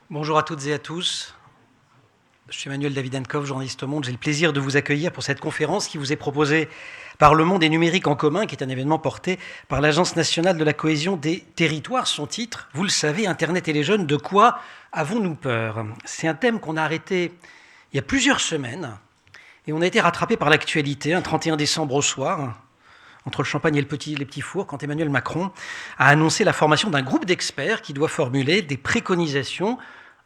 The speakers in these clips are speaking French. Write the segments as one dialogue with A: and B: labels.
A: Bonjour à toutes et à tous. Je suis Emmanuel Davidenkov, journaliste au Monde. J'ai le plaisir de vous accueillir pour cette conférence qui vous est proposée par Le Monde et Numérique en commun, qui est un événement porté par l'Agence nationale de la cohésion des territoires. Son titre, vous le savez, Internet et les jeunes, de quoi avons-nous peur? C'est un thème qu'on a arrêté il y a plusieurs semaines et on a été rattrapé par l'actualité, un 31 décembre au soir, entre le champagne et les petits fours, quand Emmanuel Macron a annoncé la formation d'un groupe d'experts qui doit formuler des préconisations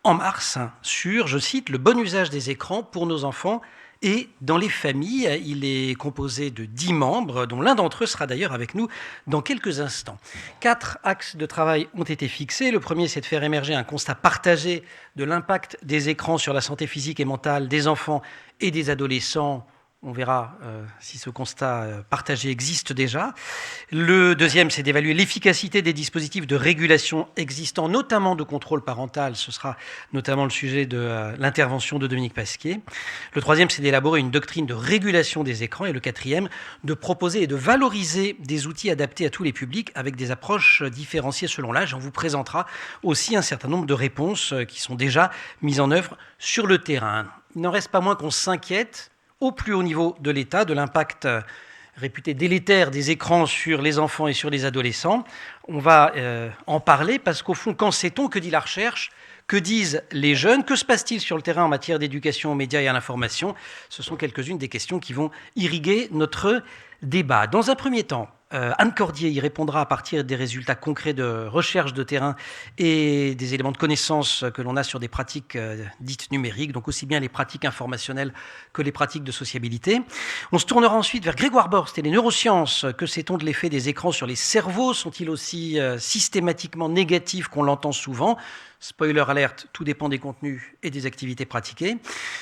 A: en mars sur, je cite, le bon usage des écrans pour nos enfants et dans les familles. Il est composé de 10 membres, dont l'un d'entre eux sera d'ailleurs avec nous dans quelques instants. 4 axes de travail ont été fixés. Le premier, c'est de faire émerger un constat partagé de l'impact des écrans sur la santé physique et mentale des enfants et des adolescents. On verra si ce constat partagé existe déjà. Le deuxième, c'est d'évaluer l'efficacité des dispositifs de régulation existants, notamment de contrôle parental. Ce sera notamment le sujet de l'intervention de Dominique Pasquier. Le troisième, c'est d'élaborer une doctrine de régulation des écrans. Et le quatrième, de proposer et de valoriser des outils adaptés à tous les publics avec des approches différenciées selon l'âge. On vous présentera aussi un certain nombre de réponses qui sont déjà mises en œuvre sur le terrain. Il n'en reste pas moins qu'on s'inquiète au plus haut niveau de l'État, de l'impact réputé délétère des écrans sur les enfants et sur les adolescents. On va en parler parce qu'au fond, qu'en sait-on? Que dit la recherche? Que disent les jeunes? Que se passe-t-il sur le terrain en matière d'éducation aux médias et à l'information? Ce sont quelques-unes des questions qui vont irriguer notre débat. Dans un premier temps, Anne Cordier y répondra à partir des résultats concrets de recherche de terrain et des éléments de connaissance que l'on a sur des pratiques dites numériques, donc aussi bien les pratiques informationnelles que les pratiques de sociabilité. On se tournera ensuite vers Grégoire Borst et les neurosciences. Que sait-on de l'effet des écrans sur les cerveaux? Sont-ils aussi systématiquement négatifs qu'on l'entend souvent? Spoiler alerte, tout dépend des contenus et des activités pratiquées.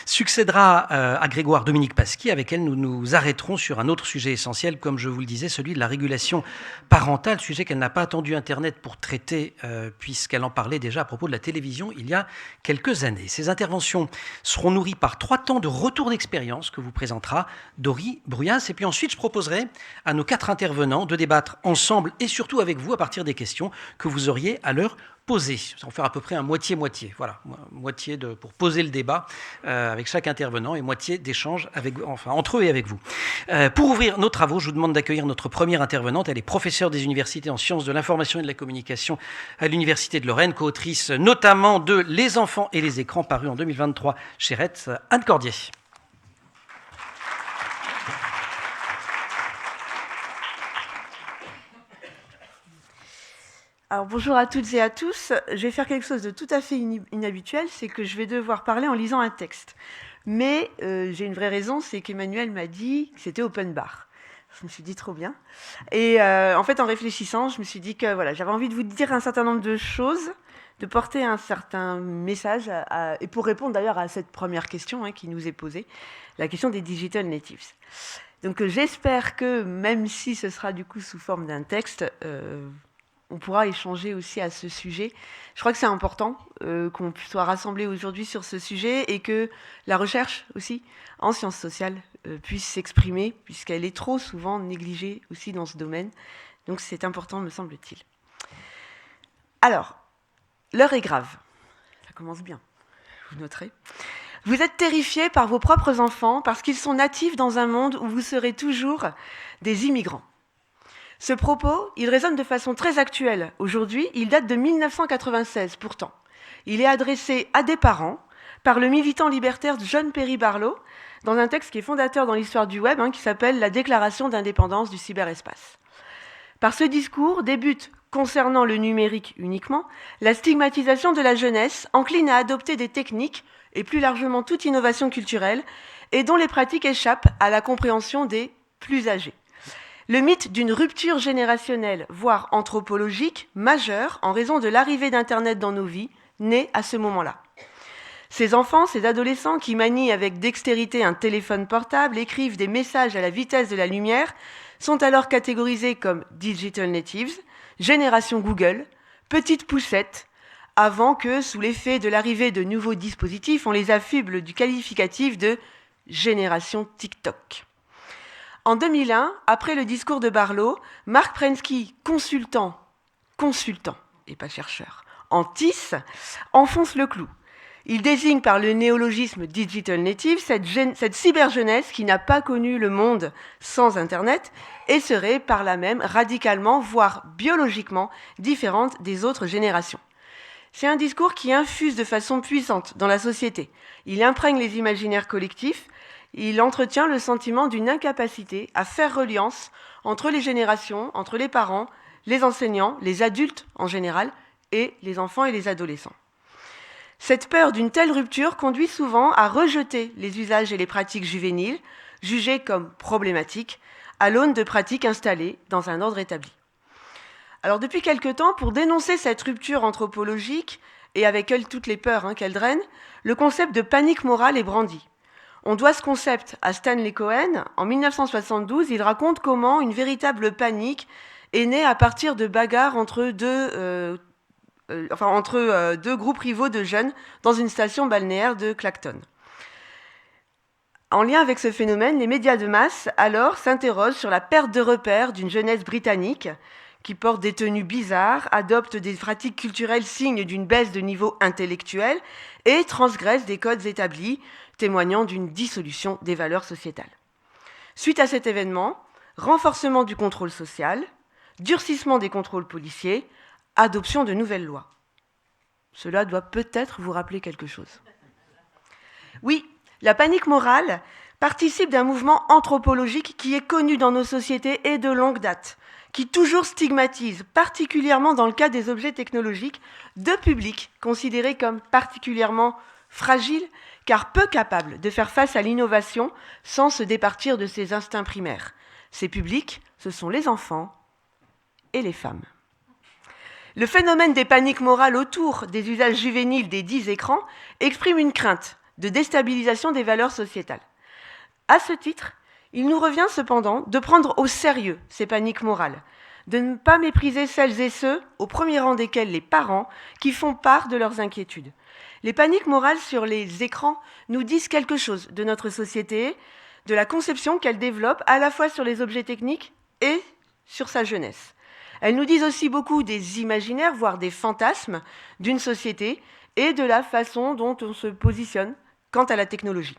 A: Succédera à Grégoire Dominique Pasquier, avec elle nous nous arrêterons sur un autre sujet essentiel, comme je vous le disais, celui de la régulation parentale, sujet qu'elle n'a pas attendu Internet pour traiter, puisqu'elle en parlait déjà à propos de la télévision il y a quelques années. Ces interventions seront nourries par 3 temps de retour d'expérience que vous présentera Dory Bruyas. Et puis ensuite, je proposerai à nos 4 intervenants de débattre ensemble et surtout avec vous à partir des questions que vous auriez à leur poser. Ça va faire à peu près un moitié-moitié. Voilà, moitié pour poser le débat avec chaque intervenant et moitié d'échange entre eux et avec vous. Pour ouvrir nos travaux, je vous demande d'accueillir notre première intervenante. Elle est professeure des universités en sciences de l'information et de la communication à l'Université de Lorraine, co-autrice notamment de Les enfants et les écrans, paru en 2023 chez Retz. Anne Cordier.
B: Alors bonjour à toutes et à tous. Je vais faire quelque chose de tout à fait inhabituel, c'est que je vais devoir parler en lisant un texte. Mais j'ai une vraie raison, c'est qu'Emmanuel m'a dit que c'était open bar. Je me suis dit trop bien. Et en fait, en réfléchissant, je me suis dit que voilà, j'avais envie de vous dire un certain nombre de choses, de porter un certain message, et pour répondre d'ailleurs à cette première question qui nous est posée, la question des digital natives. Donc j'espère que, même si ce sera du coup sous forme d'un texte, on pourra échanger aussi à ce sujet. Je crois que c'est important qu'on soit rassemblés aujourd'hui sur ce sujet et que la recherche aussi en sciences sociales puisse s'exprimer, puisqu'elle est trop souvent négligée aussi dans ce domaine. Donc c'est important, me semble-t-il. Alors, l'heure est grave. Ça commence bien, vous noterez. Vous êtes terrifiés par vos propres enfants parce qu'ils sont natifs dans un monde où vous serez toujours des immigrants. Ce propos, il résonne de façon très actuelle. Aujourd'hui, il date de 1996 pourtant. Il est adressé à des parents par le militant libertaire John Perry Barlow dans un texte qui est fondateur dans l'histoire du web, qui s'appelle « La déclaration d'indépendance du cyberespace ». Par ce discours débute, concernant le numérique uniquement, la stigmatisation de la jeunesse encline à adopter des techniques, et plus largement toute innovation culturelle, et dont les pratiques échappent à la compréhension des plus âgés. Le mythe d'une rupture générationnelle, voire anthropologique, majeure, en raison de l'arrivée d'Internet dans nos vies, naît à ce moment-là. Ces enfants, ces adolescents qui manient avec dextérité un téléphone portable, écrivent des messages à la vitesse de la lumière, sont alors catégorisés comme digital natives, génération Google, petites poussettes, avant que, sous l'effet de l'arrivée de nouveaux dispositifs, on les affuble du qualificatif de génération TikTok. En 2001, après le discours de Barlow, Mark Prensky, consultant et pas chercheur, en TIS, enfonce le clou. Il désigne par le néologisme digital native cette cyberjeunesse qui n'a pas connu le monde sans Internet et serait par là même radicalement, voire biologiquement, différente des autres générations. C'est un discours qui infuse de façon puissante dans la société. Il imprègne les imaginaires collectifs, il entretient le sentiment d'une incapacité à faire reliance entre les générations, entre les parents, les enseignants, les adultes en général, et les enfants et les adolescents. Cette peur d'une telle rupture conduit souvent à rejeter les usages et les pratiques juvéniles, jugées comme problématiques, à l'aune de pratiques installées dans un ordre établi. Alors depuis quelque temps, pour dénoncer cette rupture anthropologique, et avec elle toutes les peurs qu'elle draine, le concept de panique morale est brandi. On doit ce concept à Stanley Cohen. En 1972, il raconte comment une véritable panique est née à partir de bagarres entre deux groupes rivaux de jeunes dans une station balnéaire de Clacton. En lien avec ce phénomène, les médias de masse, alors, s'interrogent sur la perte de repères d'une jeunesse britannique qui porte des tenues bizarres, adopte des pratiques culturelles signes d'une baisse de niveau intellectuel et transgresse des codes établis, témoignant d'une dissolution des valeurs sociétales. Suite à cet événement, renforcement du contrôle social, durcissement des contrôles policiers, adoption de nouvelles lois. Cela doit peut-être vous rappeler quelque chose. Oui, la panique morale participe d'un mouvement anthropologique qui est connu dans nos sociétés et de longue date, qui toujours stigmatise, particulièrement dans le cas des objets technologiques, deux publics considérés comme particulièrement fragiles, car peu capables de faire face à l'innovation sans se départir de ses instincts primaires. Ces publics, ce sont les enfants et les femmes. Le phénomène des paniques morales autour des usages juvéniles des dits écrans exprime une crainte de déstabilisation des valeurs sociétales. À ce titre, il nous revient cependant de prendre au sérieux ces paniques morales, de ne pas mépriser celles et ceux, au premier rang desquels les parents, qui font part de leurs inquiétudes. Les paniques morales sur les écrans nous disent quelque chose de notre société, de la conception qu'elle développe à la fois sur les objets techniques et sur sa jeunesse. Elles nous disent aussi beaucoup des imaginaires, voire des fantasmes d'une société et de la façon dont on se positionne quant à la technologie.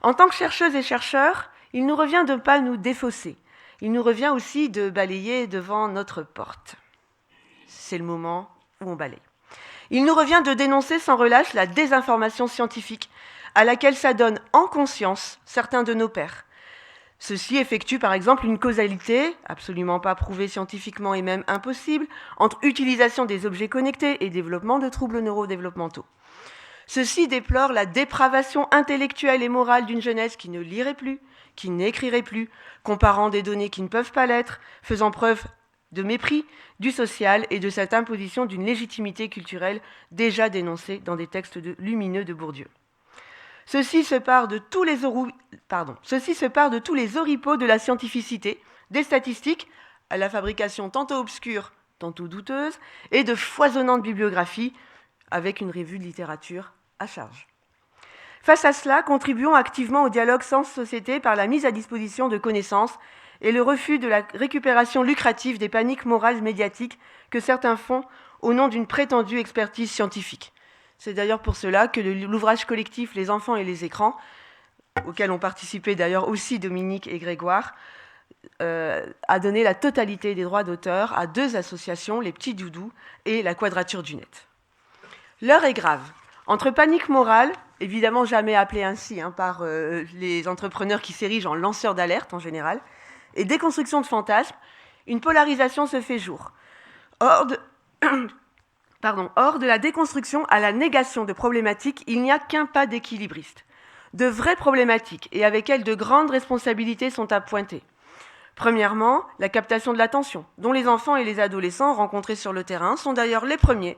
B: En tant que chercheuses et chercheurs, il nous revient de ne pas nous défausser. Il nous revient aussi de balayer devant notre porte. C'est le moment où on balaye. Il nous revient de dénoncer sans relâche la désinformation scientifique à laquelle s'adonnent en conscience certains de nos pairs. Ceux-ci effectuent par exemple une causalité, absolument pas prouvée scientifiquement et même impossible, entre utilisation des objets connectés et développement de troubles neurodéveloppementaux. Ceux-ci déplorent la dépravation intellectuelle et morale d'une jeunesse qui ne lirait plus, qui n'écrirait plus, comparant des données qui ne peuvent pas l'être, faisant preuve de mépris du social et de cette imposition d'une légitimité culturelle déjà dénoncée dans des textes lumineux de Bourdieu. Ceci se part de tous les oripeaux de la scientificité, des statistiques, à la fabrication tantôt obscure, tantôt douteuse, et de foisonnantes bibliographies, avec une revue de littérature à charge. Face à cela, contribuons activement au dialogue science-société par la mise à disposition de connaissances et le refus de la récupération lucrative des paniques morales médiatiques que certains font au nom d'une prétendue expertise scientifique. C'est d'ailleurs pour cela que l'ouvrage collectif Les enfants et les écrans, auquel ont participé d'ailleurs aussi Dominique et Grégoire, a donné la totalité des droits d'auteur à deux associations, les Petits Doudous et la Quadrature du Net. L'heure est grave. Entre panique morale, évidemment jamais appelée ainsi par les entrepreneurs qui s'érigent en lanceurs d'alerte en général, et déconstruction de fantasmes, une polarisation se fait jour. Hors de la déconstruction à la négation de problématiques, il n'y a qu'un pas d'équilibriste. De vraies problématiques, et avec elles de grandes responsabilités sont à pointer. Premièrement, la captation de l'attention, dont les enfants et les adolescents rencontrés sur le terrain sont d'ailleurs les premiers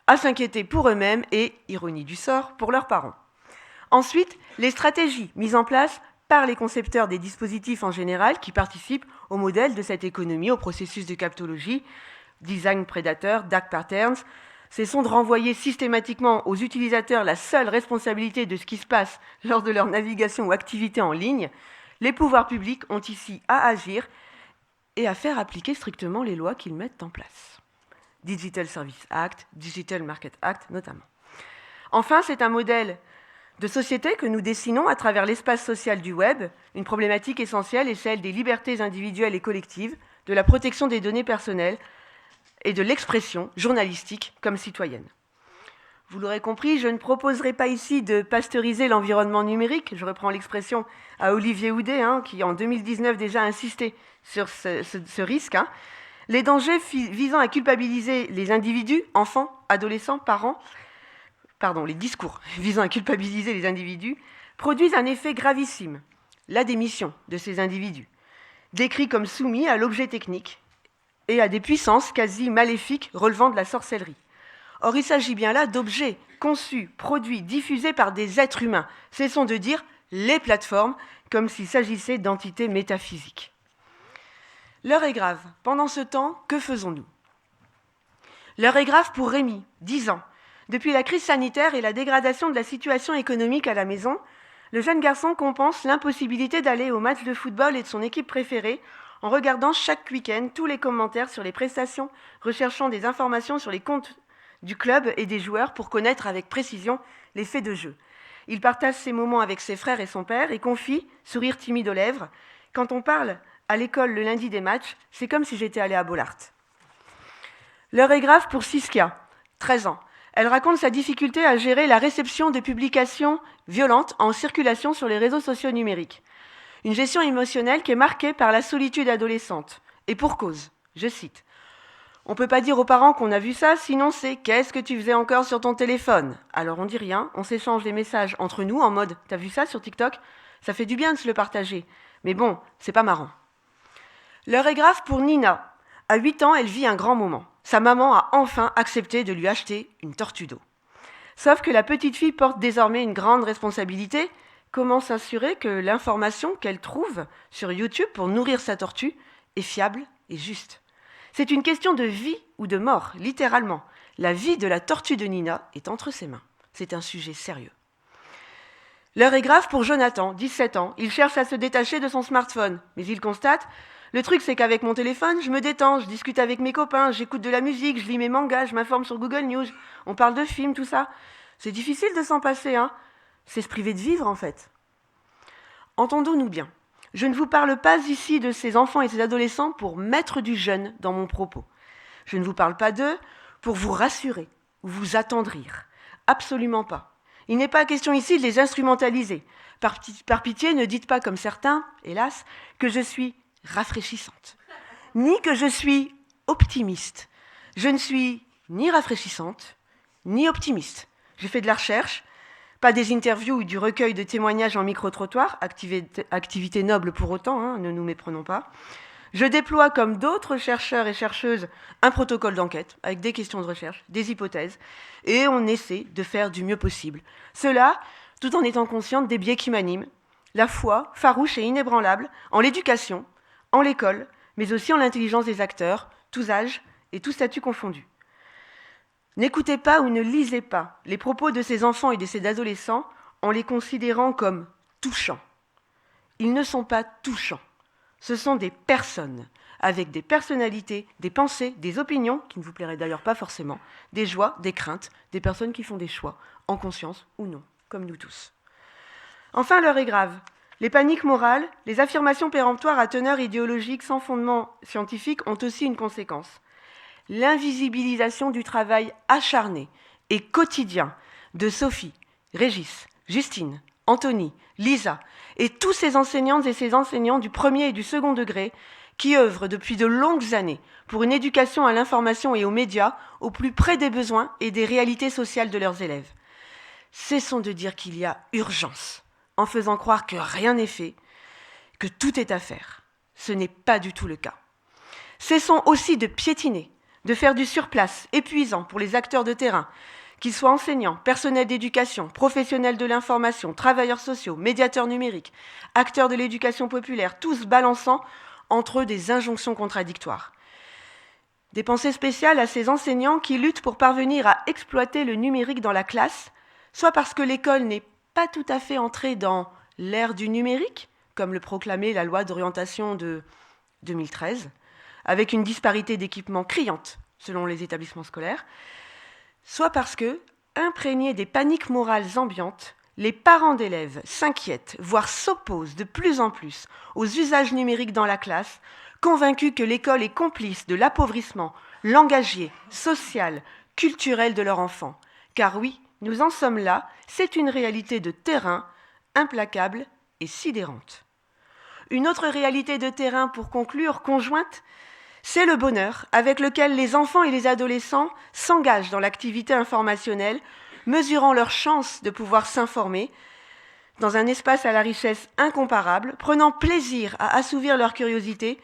B: à s'inquiéter pour eux-mêmes et, ironie du sort, pour leurs parents. Ensuite, les stratégies mises en place par les concepteurs des dispositifs en général qui participent au modèle de cette économie, au processus de captologie, design prédateur, dark patterns, cessons de renvoyer systématiquement aux utilisateurs la seule responsabilité de ce qui se passe lors de leur navigation ou activité en ligne. Les pouvoirs publics ont ici à agir et à faire appliquer strictement les lois qu'ils mettent en place. Digital Service Act, Digital Market Act notamment. Enfin, c'est un modèle de société que nous dessinons à travers l'espace social du web. Une problématique essentielle est celle des libertés individuelles et collectives, de la protection des données personnelles et de l'expression journalistique comme citoyenne. Vous l'aurez compris, je ne proposerai pas ici de pasteuriser l'environnement numérique. Je reprends l'expression à Olivier Houdet, qui en 2019 déjà insistait sur ce risque. Les dangers visant à culpabiliser les individus, enfants, adolescents, les discours visant à culpabiliser les individus produisent un effet gravissime, la démission de ces individus, décrits comme soumis à l'objet technique et à des puissances quasi maléfiques relevant de la sorcellerie. Or, il s'agit bien là d'objets conçus, produits, diffusés par des êtres humains. Cessons de dire les plateformes comme s'il s'agissait d'entités métaphysiques. L'heure est grave. Pendant ce temps, que faisons-nous ? L'heure est grave pour Rémi, 10 ans. Depuis la crise sanitaire et la dégradation de la situation économique à la maison, le jeune garçon compense l'impossibilité d'aller au match de football et de son équipe préférée en regardant chaque week-end tous les commentaires sur les prestations, recherchant des informations sur les comptes du club et des joueurs pour connaître avec précision les faits de jeu. Il partage ses moments avec ses frères et son père et confie, sourire timide aux lèvres, « Quand on parle à l'école le lundi des matchs, c'est comme si j'étais allée à Bollaert. » L'heure est grave pour Siskia, 13 ans. Elle raconte sa difficulté à gérer la réception de publications violentes en circulation sur les réseaux sociaux numériques. Une gestion émotionnelle qui est marquée par la solitude adolescente. Et pour cause, je cite, « On ne peut pas dire aux parents qu'on a vu ça, sinon c'est « Qu'est-ce que tu faisais encore sur ton téléphone ?» Alors on dit rien, on s'échange des messages entre nous en mode « T'as vu ça sur TikTok ? Ça fait du bien de se le partager. Mais bon, c'est pas marrant. » L'heure est grave pour Nina. À 8 ans, elle vit un grand moment. Sa maman a enfin accepté de lui acheter une tortue d'eau. Sauf que la petite fille porte désormais une grande responsabilité. Comment s'assurer que l'information qu'elle trouve sur YouTube pour nourrir sa tortue est fiable et juste ? C'est une question de vie ou de mort, littéralement. La vie de la tortue de Nina est entre ses mains. C'est un sujet sérieux. L'heure est grave pour Jonathan, 17 ans. Il cherche à se détacher de son smartphone, mais il constate « Le truc, c'est qu'avec mon téléphone, je me détends, je discute avec mes copains, j'écoute de la musique, je lis mes mangas, je m'informe sur Google News, on parle de films, tout ça. C'est difficile de s'en passer, C'est se priver de vivre, en fait. » Entendons-nous bien. Je ne vous parle pas ici de ces enfants et ces adolescents pour mettre du jeune dans mon propos. Je ne vous parle pas d'eux pour vous rassurer ou vous attendrir. Absolument pas. Il n'est pas question ici de les instrumentaliser. Par pitié, ne dites pas comme certains, hélas, que je suis rafraîchissante, ni que je suis optimiste. Je ne suis ni rafraîchissante, ni optimiste. J'ai fait de la recherche, pas des interviews ou du recueil de témoignages en micro-trottoir, activité noble pour autant, ne nous méprenons pas. Je déploie, comme d'autres chercheurs et chercheuses, un protocole d'enquête avec des questions de recherche, des hypothèses, et on essaie de faire du mieux possible. Cela, tout en étant consciente des biais qui m'animent, la foi farouche et inébranlable en l'éducation, en l'école, mais aussi en l'intelligence des acteurs, tous âges et tous statuts confondus. N'écoutez pas ou ne lisez pas les propos de ces enfants et de ces adolescents en les considérant comme touchants. Ils ne sont pas touchants. Ce sont des personnes, avec des personnalités, des pensées, des opinions, qui ne vous plairaient d'ailleurs pas forcément, des joies, des craintes, des personnes qui font des choix, en conscience ou non, comme nous tous. Enfin, l'heure est grave. Les paniques morales, les affirmations péremptoires à teneur idéologique sans fondement scientifique ont aussi une conséquence. L'invisibilisation du travail acharné et quotidien de Sophie, Régis, Justine, Anthony, Lisa et tous ces enseignantes et ces enseignants du premier et du second degré qui œuvrent depuis de longues années pour une éducation à l'information et aux médias au plus près des besoins et des réalités sociales de leurs élèves. Cessons de dire qu'il y a urgence en faisant croire que rien n'est fait, que tout est à faire. Ce n'est pas du tout le cas. Cessons aussi de piétiner, de faire du surplace épuisant pour les acteurs de terrain, qu'ils soient enseignants, personnels d'éducation, professionnels de l'information, travailleurs sociaux, médiateurs numériques, acteurs de l'éducation populaire, tous balançant entre eux des injonctions contradictoires. Des pensées spéciales à ces enseignants qui luttent pour parvenir à exploiter le numérique dans la classe, soit parce que l'école n'est pas tout à fait entrée dans l'ère du numérique, comme le proclamait la loi d'orientation de 2013, avec une disparité d'équipement criante selon les établissements scolaires, soit parce que, imprégnés des paniques morales ambiantes, les parents d'élèves s'inquiètent, voire s'opposent de plus en plus aux usages numériques dans la classe, convaincus que l'école est complice de l'appauvrissement langagier, social, culturel de leur enfant. Car oui, nous en sommes là, c'est une réalité de terrain, implacable et sidérante. Une autre réalité de terrain, pour conclure, conjointe, c'est le bonheur avec lequel les enfants et les adolescents s'engagent dans l'activité informationnelle, mesurant leur chance de pouvoir s'informer dans un espace à la richesse incomparable, prenant plaisir à assouvir leur curiosité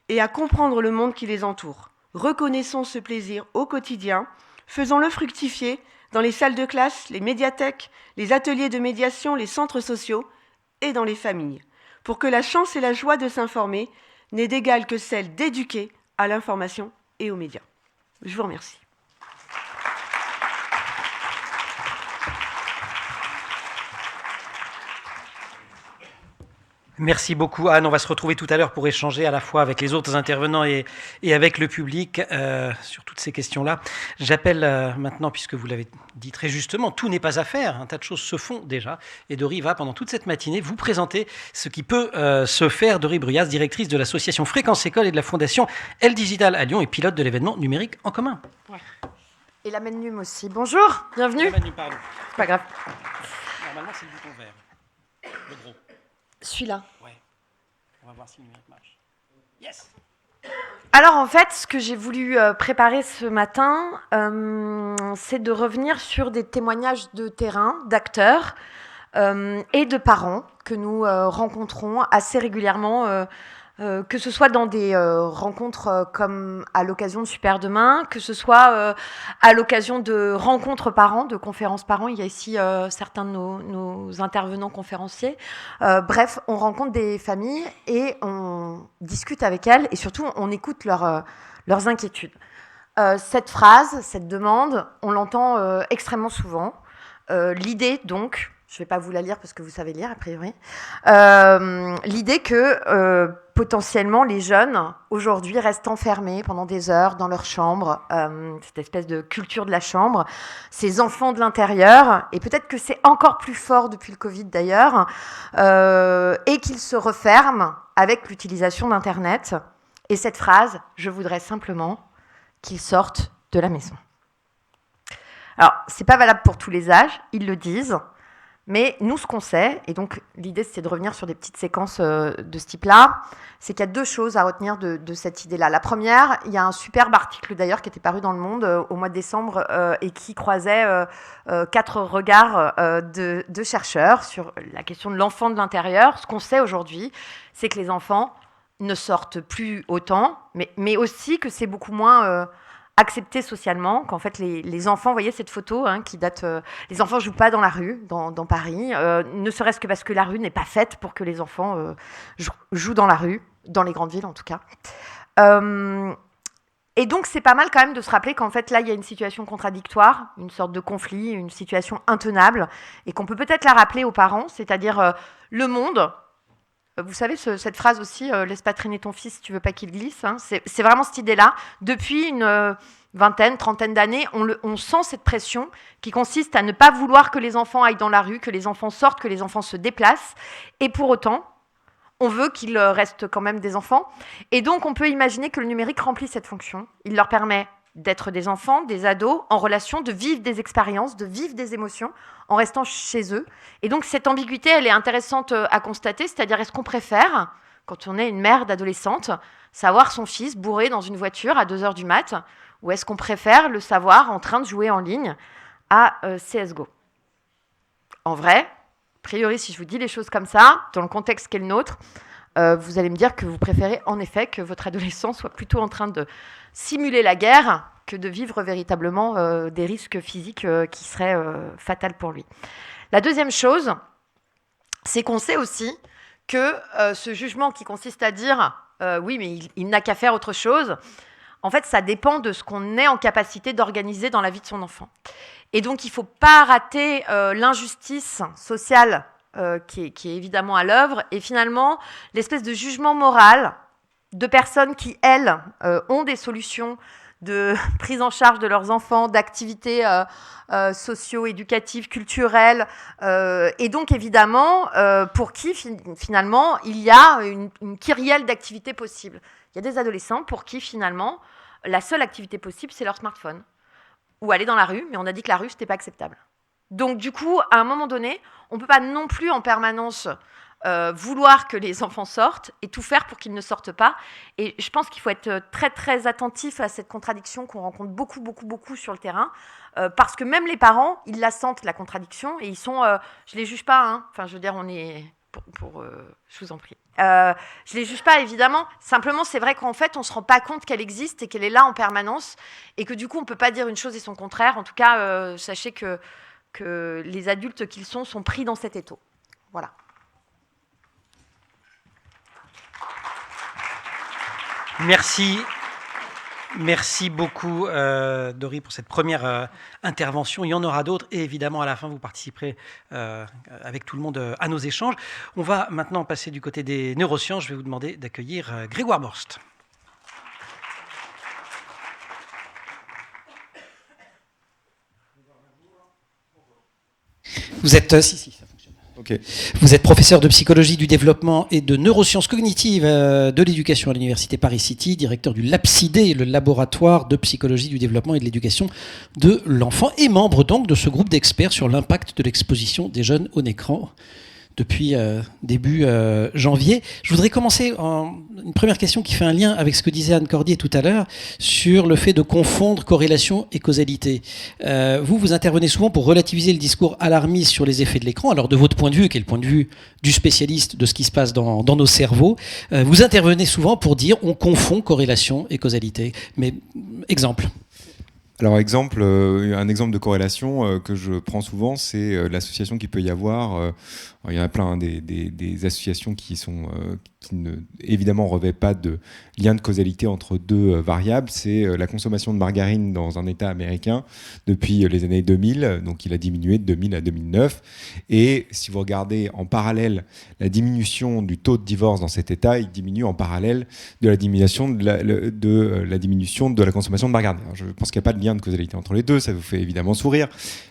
B: et à comprendre le monde qui les entoure. Reconnaissons ce plaisir au quotidien, faisons-le fructifier dans les salles de classe, les médiathèques, les ateliers de médiation, les centres sociaux et dans les familles, pour que la chance et la joie de s'informer n'aient d'égal que celle d'éduquer à l'information et aux médias. Je vous remercie.
A: Merci beaucoup, Anne. On va se retrouver tout à l'heure pour échanger à la fois avec les autres intervenants et avec le public sur toutes ces questions-là. J'appelle maintenant, puisque vous l'avez dit très justement, tout n'est pas à faire. Un tas de choses se font déjà. Et Dory va, pendant toute cette matinée, vous présenter ce qui peut se faire. Dory Bruyas, directrice de l'association Fréquence École et de la fondation Elle Digital à Lyon et pilote de l'événement Numérique en commun.
C: Ouais. Et la Mennum aussi. Bonjour, bienvenue.
A: La Mennum, pardon.
C: C'est pas grave.
A: Normalement, c'est le bouton vert. Le gros.
C: Celui-là.
A: Ouais. On va voir si le numérique marche. Yes.
C: Alors en fait, ce que j'ai voulu préparer ce matin, c'est de revenir sur des témoignages de terrain, d'acteurs et de parents que nous rencontrons assez régulièrement, que ce soit dans des rencontres comme à l'occasion de Super Demain, que ce soit à l'occasion de rencontres parents, de conférences parents. Il y a ici certains de nos intervenants conférenciers. Bref, on rencontre des familles et on discute avec elles et surtout on écoute leurs inquiétudes. Cette phrase, cette demande, on l'entend extrêmement souvent. L'idée donc, je ne vais pas vous la lire parce que vous savez lire a priori, l'idée que potentiellement les jeunes aujourd'hui restent enfermés pendant des heures dans leur chambre, cette espèce de culture de la chambre, ces enfants de l'intérieur, et peut-être que c'est encore plus fort depuis le Covid d'ailleurs, et qu'ils se referment avec l'utilisation d'Internet. Et cette phrase, je voudrais simplement qu'ils sortent de la maison. Alors, c'est pas valable pour tous les âges, ils le disent. Mais nous, ce qu'on sait, et donc l'idée c'est de revenir sur des petites séquences de ce type-là, c'est qu'il y a deux choses à retenir de cette idée-là. La première, il y a un superbe article d'ailleurs qui était paru dans Le Monde au mois de décembre et qui croisait 4 regards de chercheurs sur la question de l'enfant de l'intérieur. Ce qu'on sait aujourd'hui, c'est que les enfants ne sortent plus autant, mais aussi que c'est beaucoup moins accepté socialement, qu'en fait les enfants, vous voyez cette photo qui date, les enfants jouent pas dans la rue, dans Paris, ne serait-ce que parce que la rue n'est pas faite pour que les enfants jouent dans la rue, dans les grandes villes en tout cas. Et donc c'est pas mal quand même de se rappeler qu'en fait là il y a une situation contradictoire, une sorte de conflit, une situation intenable, et qu'on peut peut-être la rappeler aux parents, c'est-à-dire le monde. Vous savez, cette phrase aussi, laisse pas traîner ton fils si tu veux pas qu'il glisse, c'est vraiment cette idée-là. Depuis une vingtaine, trentaine d'années, on sent cette pression qui consiste à ne pas vouloir que les enfants aillent dans la rue, que les enfants sortent, que les enfants se déplacent. Et pour autant, on veut qu'ils restent quand même des enfants. Et donc, on peut imaginer que le numérique remplit cette fonction. Il leur permet d'être des enfants, des ados, en relation, de vivre des expériences, de vivre des émotions, en restant chez eux. Et donc, cette ambiguïté, elle est intéressante à constater, c'est-à-dire, est-ce qu'on préfère, quand on est une mère d'adolescente, savoir son fils bourré dans une voiture à 2h du mat', ou est-ce qu'on préfère le savoir en train de jouer en ligne à CSGO? En vrai, a priori, si je vous dis les choses comme ça, dans le contexte qu'est le nôtre, vous allez me dire que vous préférez en effet que votre adolescent soit plutôt en train de simuler la guerre que de vivre véritablement des risques physiques qui seraient fatals pour lui. La deuxième chose, c'est qu'on sait aussi que ce jugement qui consiste à dire oui, mais il n'a qu'à faire autre chose, en fait, ça dépend de ce qu'on est en capacité d'organiser dans la vie de son enfant. Et donc, il ne faut pas rater l'injustice sociale qui est évidemment à l'œuvre, et finalement, l'espèce de jugement moral de personnes qui, elles, ont des solutions de prise en charge de leurs enfants, d'activités socio-éducatives, culturelles, et donc évidemment pour qui finalement il y a une kyrielle d'activités possibles. Il y a des adolescents pour qui finalement la seule activité possible c'est leur smartphone ou aller dans la rue, mais on a dit que la rue c'était pas acceptable. Donc du coup à un moment donné on peut pas non plus en permanence vouloir que les enfants sortent et tout faire pour qu'ils ne sortent pas. Et je pense qu'il faut être très, très attentif à cette contradiction qu'on rencontre beaucoup sur le terrain, parce que même les parents, ils la sentent, la contradiction, et ils sont... je ne les juge pas, hein. Enfin, je veux dire, on est... je vous en prie. Je ne les juge pas, évidemment. Simplement, c'est vrai qu'en fait, on ne se rend pas compte qu'elle existe et qu'elle est là en permanence, et que du coup, on ne peut pas dire une chose et son contraire. En tout cas, sachez que les adultes qu'ils sont pris dans cet étau. Voilà.
A: Merci beaucoup, Dory, pour cette première intervention. Il y en aura d'autres et évidemment, à la fin, vous participerez avec tout le monde à nos échanges. On va maintenant passer du côté des neurosciences. Je vais vous demander d'accueillir Grégoire Borst. Vous êtes... Si, ça fonctionne. Okay. Vous êtes professeur de psychologie du développement et de neurosciences cognitives de l'éducation à l'université Paris-City, directeur du LabCID, le laboratoire de psychologie du développement et de l'éducation de l'enfant, et membre donc de ce groupe d'experts sur l'impact de l'exposition des jeunes au écran depuis début janvier. Je voudrais commencer en une première question qui fait un lien avec ce que disait Anne Cordier tout à l'heure sur le fait de confondre corrélation et causalité. Vous intervenez souvent pour relativiser le discours alarmiste sur les effets de l'écran. Alors de votre point de vue, qui est le point de vue du spécialiste de ce qui se passe dans nos cerveaux, vous intervenez souvent pour dire on confond corrélation et causalité. Mais exemple.
D: Alors un exemple de corrélation que je prends souvent, c'est l'association qu'il peut y avoir. Il y en a plein, des associations qui ne évidemment revêtent pas de lien de causalité entre deux variables. C'est la consommation de margarine dans un État américain depuis les années 2000, donc il a diminué de 2000 à 2009. Et si vous regardez en parallèle la diminution du taux de divorce dans cet État, il diminue en parallèle de la diminution de la consommation de margarine. Alors, je pense qu'il n'y a pas de lien de causalité entre les deux, ça vous fait évidemment sourire.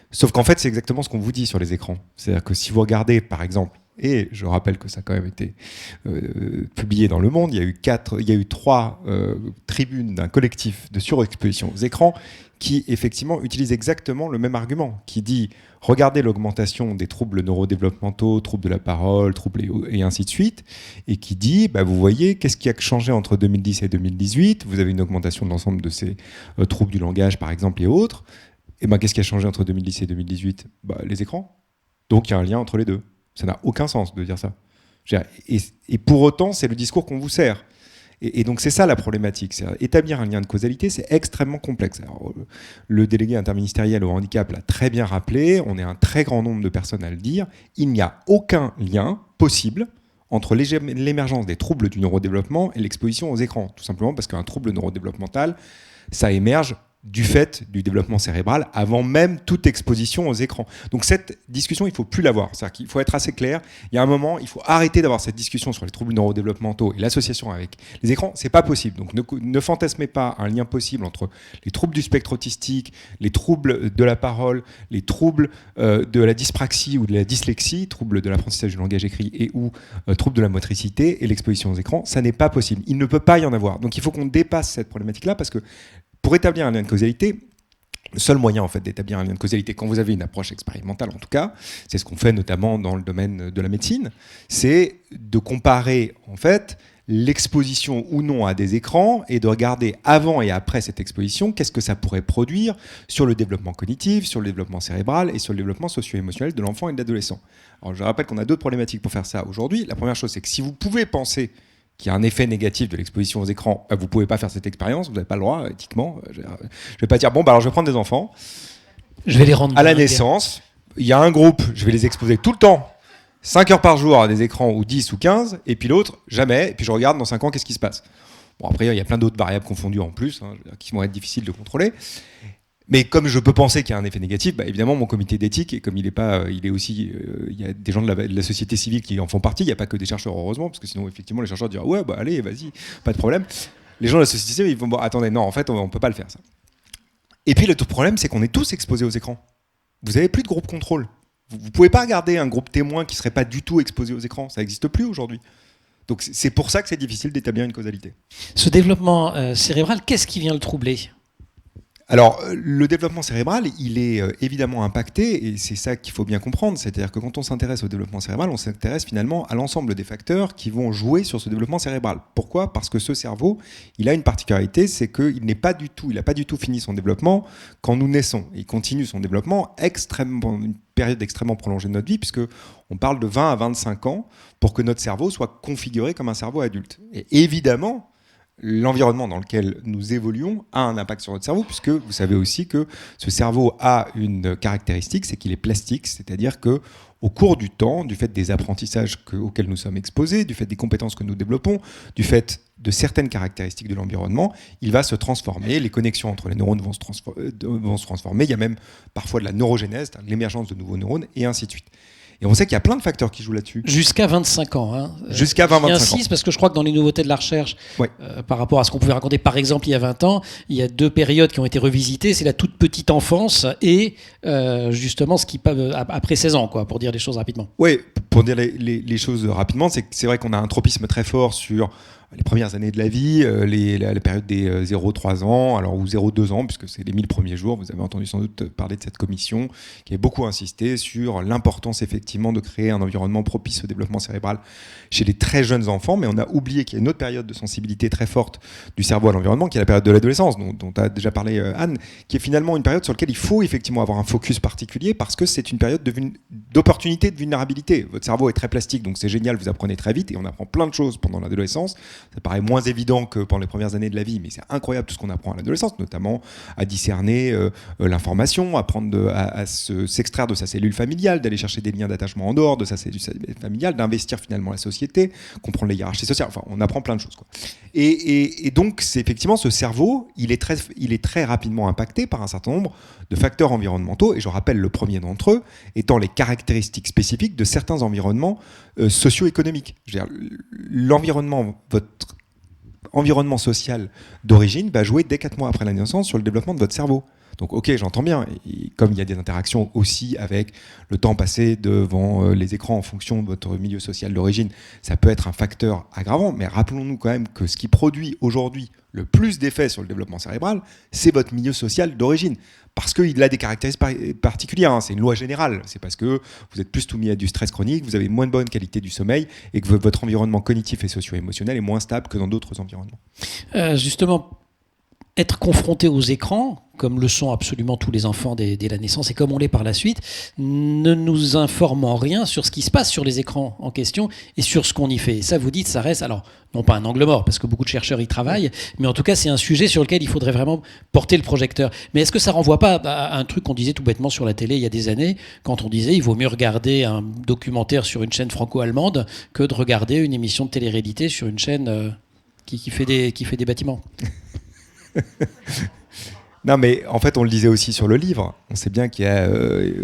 D: Sauf qu'en fait, c'est exactement ce qu'on vous dit sur les écrans. C'est-à-dire que si vous regardez, par exemple, et je rappelle que ça a quand même été publié dans Le Monde, il y a eu 3 tribunes d'un collectif de surexposition aux écrans qui, effectivement, utilisent exactement le même argument, qui dit « Regardez l'augmentation des troubles neurodéveloppementaux, troubles de la parole, troubles et ainsi de suite », et qui dit « Vous voyez, qu'est-ce qui a changé entre 2010 et 2018 ? Vous avez une augmentation de l'ensemble de ces troubles du langage, par exemple, et autres. » Et qu'est-ce qui a changé entre 2010 et 2018 ? Les écrans. Donc il y a un lien entre les deux. Ça n'a aucun sens de dire ça. Et pour autant, c'est le discours qu'on vous sert. Et donc c'est ça la problématique. C'est établir un lien de causalité, c'est extrêmement complexe. Alors, le délégué interministériel au handicap l'a très bien rappelé, on est un très grand nombre de personnes à le dire. Il n'y a aucun lien possible entre l'émergence des troubles du neurodéveloppement et l'exposition aux écrans. Tout simplement parce qu'un trouble neurodéveloppemental, ça émerge du fait du développement cérébral avant même toute exposition aux écrans. Donc cette discussion, il ne faut plus l'avoir. C'est-à-dire qu'il faut être assez clair. Il y a un moment, il faut arrêter d'avoir cette discussion sur les troubles neurodéveloppementaux et l'association avec les écrans. Ce n'est pas possible. Donc ne fantasmez pas un lien possible entre les troubles du spectre autistique, les troubles de la parole, les troubles de la dyspraxie ou de la dyslexie, troubles de l'apprentissage du langage écrit et ou troubles de la motricité et l'exposition aux écrans. Ça n'est pas possible. Il ne peut pas y en avoir. Donc il faut qu'on dépasse cette problématique-là parce que pour établir un lien de causalité, le seul moyen en fait d'établir un lien de causalité, quand vous avez une approche expérimentale en tout cas, c'est ce qu'on fait notamment dans le domaine de la médecine, c'est de comparer en fait l'exposition ou non à des écrans et de regarder avant et après cette exposition, qu'est-ce que ça pourrait produire sur le développement cognitif, sur le développement cérébral et sur le développement socio-émotionnel de l'enfant et de l'adolescent. Alors je rappelle qu'on a 2 problématiques pour faire ça aujourd'hui. La première chose, c'est que si vous pouvez penser qu'il y a un effet négatif de l'exposition aux écrans, vous ne pouvez pas faire cette expérience, vous n'avez pas le droit, éthiquement. Je ne vais pas dire, alors je vais prendre des enfants.
A: Je vais les rendre
D: à la naissance, il y a un groupe, je vais les exposer tout le temps, 5 heures par jour à des écrans, ou 10 ou 15, et puis l'autre, jamais, et puis je regarde dans 5 ans, qu'est-ce qui se passe. Bon, après, il y a plein d'autres variables confondues en plus, qui vont être difficiles de contrôler. Mais comme je peux penser qu'il y a un effet négatif, évidemment, mon comité d'éthique, et comme il est aussi, il y a des gens de la société civile qui en font partie, il n'y a pas que des chercheurs, heureusement, parce que sinon, effectivement, les chercheurs diraient « Ouais, allez, vas-y, pas de problème ». les gens de la société civile, ils vont, bon, attendez, non, en fait, on peut pas le faire, ça. Et puis, le tout problème, c'est qu'on est tous exposés aux écrans. Vous avez plus de groupe contrôle. Vous pouvez pas regarder un groupe témoin qui serait pas du tout exposé aux écrans. Ça n'existe plus aujourd'hui. Donc, c'est pour ça que c'est difficile d'établir une causalité.
A: Ce développement cérébral, qu'est-ce qui vient le troubler ?
D: Alors, le développement cérébral, il est évidemment impacté, et c'est ça qu'il faut bien comprendre, c'est-à-dire que quand on s'intéresse au développement cérébral, on s'intéresse finalement à l'ensemble des facteurs qui vont jouer sur ce développement cérébral. Pourquoi ? Parce que ce cerveau, il a une particularité, c'est qu'il n'a pas du tout fini son développement quand nous naissons. Il continue son développement une période extrêmement prolongée de notre vie, puisque on parle de 20 à 25 ans pour que notre cerveau soit configuré comme un cerveau adulte. Et évidemment, l'environnement dans lequel nous évoluons a un impact sur notre cerveau, puisque vous savez aussi que ce cerveau a une caractéristique, c'est qu'il est plastique, c'est-à-dire que au cours du temps, du fait des apprentissages auxquels nous sommes exposés, du fait des compétences que nous développons, du fait de certaines caractéristiques de l'environnement, il va se transformer, les connexions entre les neurones vont se transformer, il y a même parfois de la neurogénèse, l'émergence de nouveaux neurones, et ainsi de suite. Et on sait qu'il y a plein de facteurs qui jouent là-dessus.
A: Jusqu'à 25 ans. Hein.
D: Jusqu'à 20-25 ans.
A: J'insiste parce que je crois que dans les nouveautés de la recherche,
D: ouais.
A: Par rapport à ce qu'on pouvait raconter par exemple il y a 20 ans, il y a 2 périodes qui ont été revisitées. C'est la toute petite enfance et justement ce qui après 16 ans, quoi, pour dire les choses rapidement.
D: Oui, pour dire les choses rapidement, c'est vrai qu'on a un tropisme très fort sur les premières années de la vie, la période des 0-3 ans, alors, ou 0-2 ans, puisque c'est les 1000 premiers jours. Vous avez entendu sans doute parler de cette commission qui a beaucoup insisté sur l'importance effectivement de créer un environnement propice au développement cérébral chez les très jeunes enfants, mais on a oublié qu'il y a une autre période de sensibilité très forte du cerveau à l'environnement, qui est la période de l'adolescence, dont a déjà parlé Anne, qui est finalement une période sur laquelle il faut effectivement avoir un focus particulier, parce que c'est une période d'opportunité, de vulnérabilité. Votre cerveau est très plastique, donc c'est génial, vous apprenez très vite, et on apprend plein de choses pendant l'adolescence. Ça paraît moins évident que pendant les premières années de la vie, mais c'est incroyable tout ce qu'on apprend à l'adolescence, notamment à discerner l'information, apprendre à s'extraire de sa cellule familiale, d'aller chercher des liens d'attachement en dehors de sa cellule familiale, d'investir finalement la société, comprendre les hiérarchies sociales. Enfin, on apprend plein de choses, quoi. Et donc, c'est effectivement ce cerveau, il est très rapidement impacté par un certain nombre de facteurs environnementaux, et je rappelle le premier d'entre eux étant les caractéristiques spécifiques de certains environnements socio-économiques. Je veux dire, votre environnement social d'origine va jouer dès 4 mois après la naissance sur le développement de votre cerveau. Donc ok, j'entends bien, et comme il y a des interactions aussi avec le temps passé devant les écrans en fonction de votre milieu social d'origine, ça peut être un facteur aggravant, mais rappelons-nous quand même que ce qui produit aujourd'hui le plus d'effets sur le développement cérébral, c'est votre milieu social d'origine. Parce qu'il a des caractéristiques particulières, hein. C'est une loi générale. C'est parce que vous êtes plus soumis à du stress chronique, vous avez moins de bonne qualité du sommeil et que votre environnement cognitif et socio-émotionnel est moins stable que dans d'autres environnements.
A: Justement, être confronté aux écrans, comme le sont absolument tous les enfants dès la naissance et comme on l'est par la suite, ne nous informe en rien sur ce qui se passe sur les écrans en question et sur ce qu'on y fait. Et ça, vous dites, ça reste, alors, non pas un angle mort, parce que beaucoup de chercheurs y travaillent, mais en tout cas, c'est un sujet sur lequel il faudrait vraiment porter le projecteur. Mais est-ce que ça renvoie pas à un truc qu'on disait tout bêtement sur la télé il y a des années, quand on disait il vaut mieux regarder un documentaire sur une chaîne franco-allemande que de regarder une émission de télé-réalité sur une chaîne qui fait des bâtiments?
D: Non, mais en fait, on le disait aussi sur le livre. On sait bien qu'il y a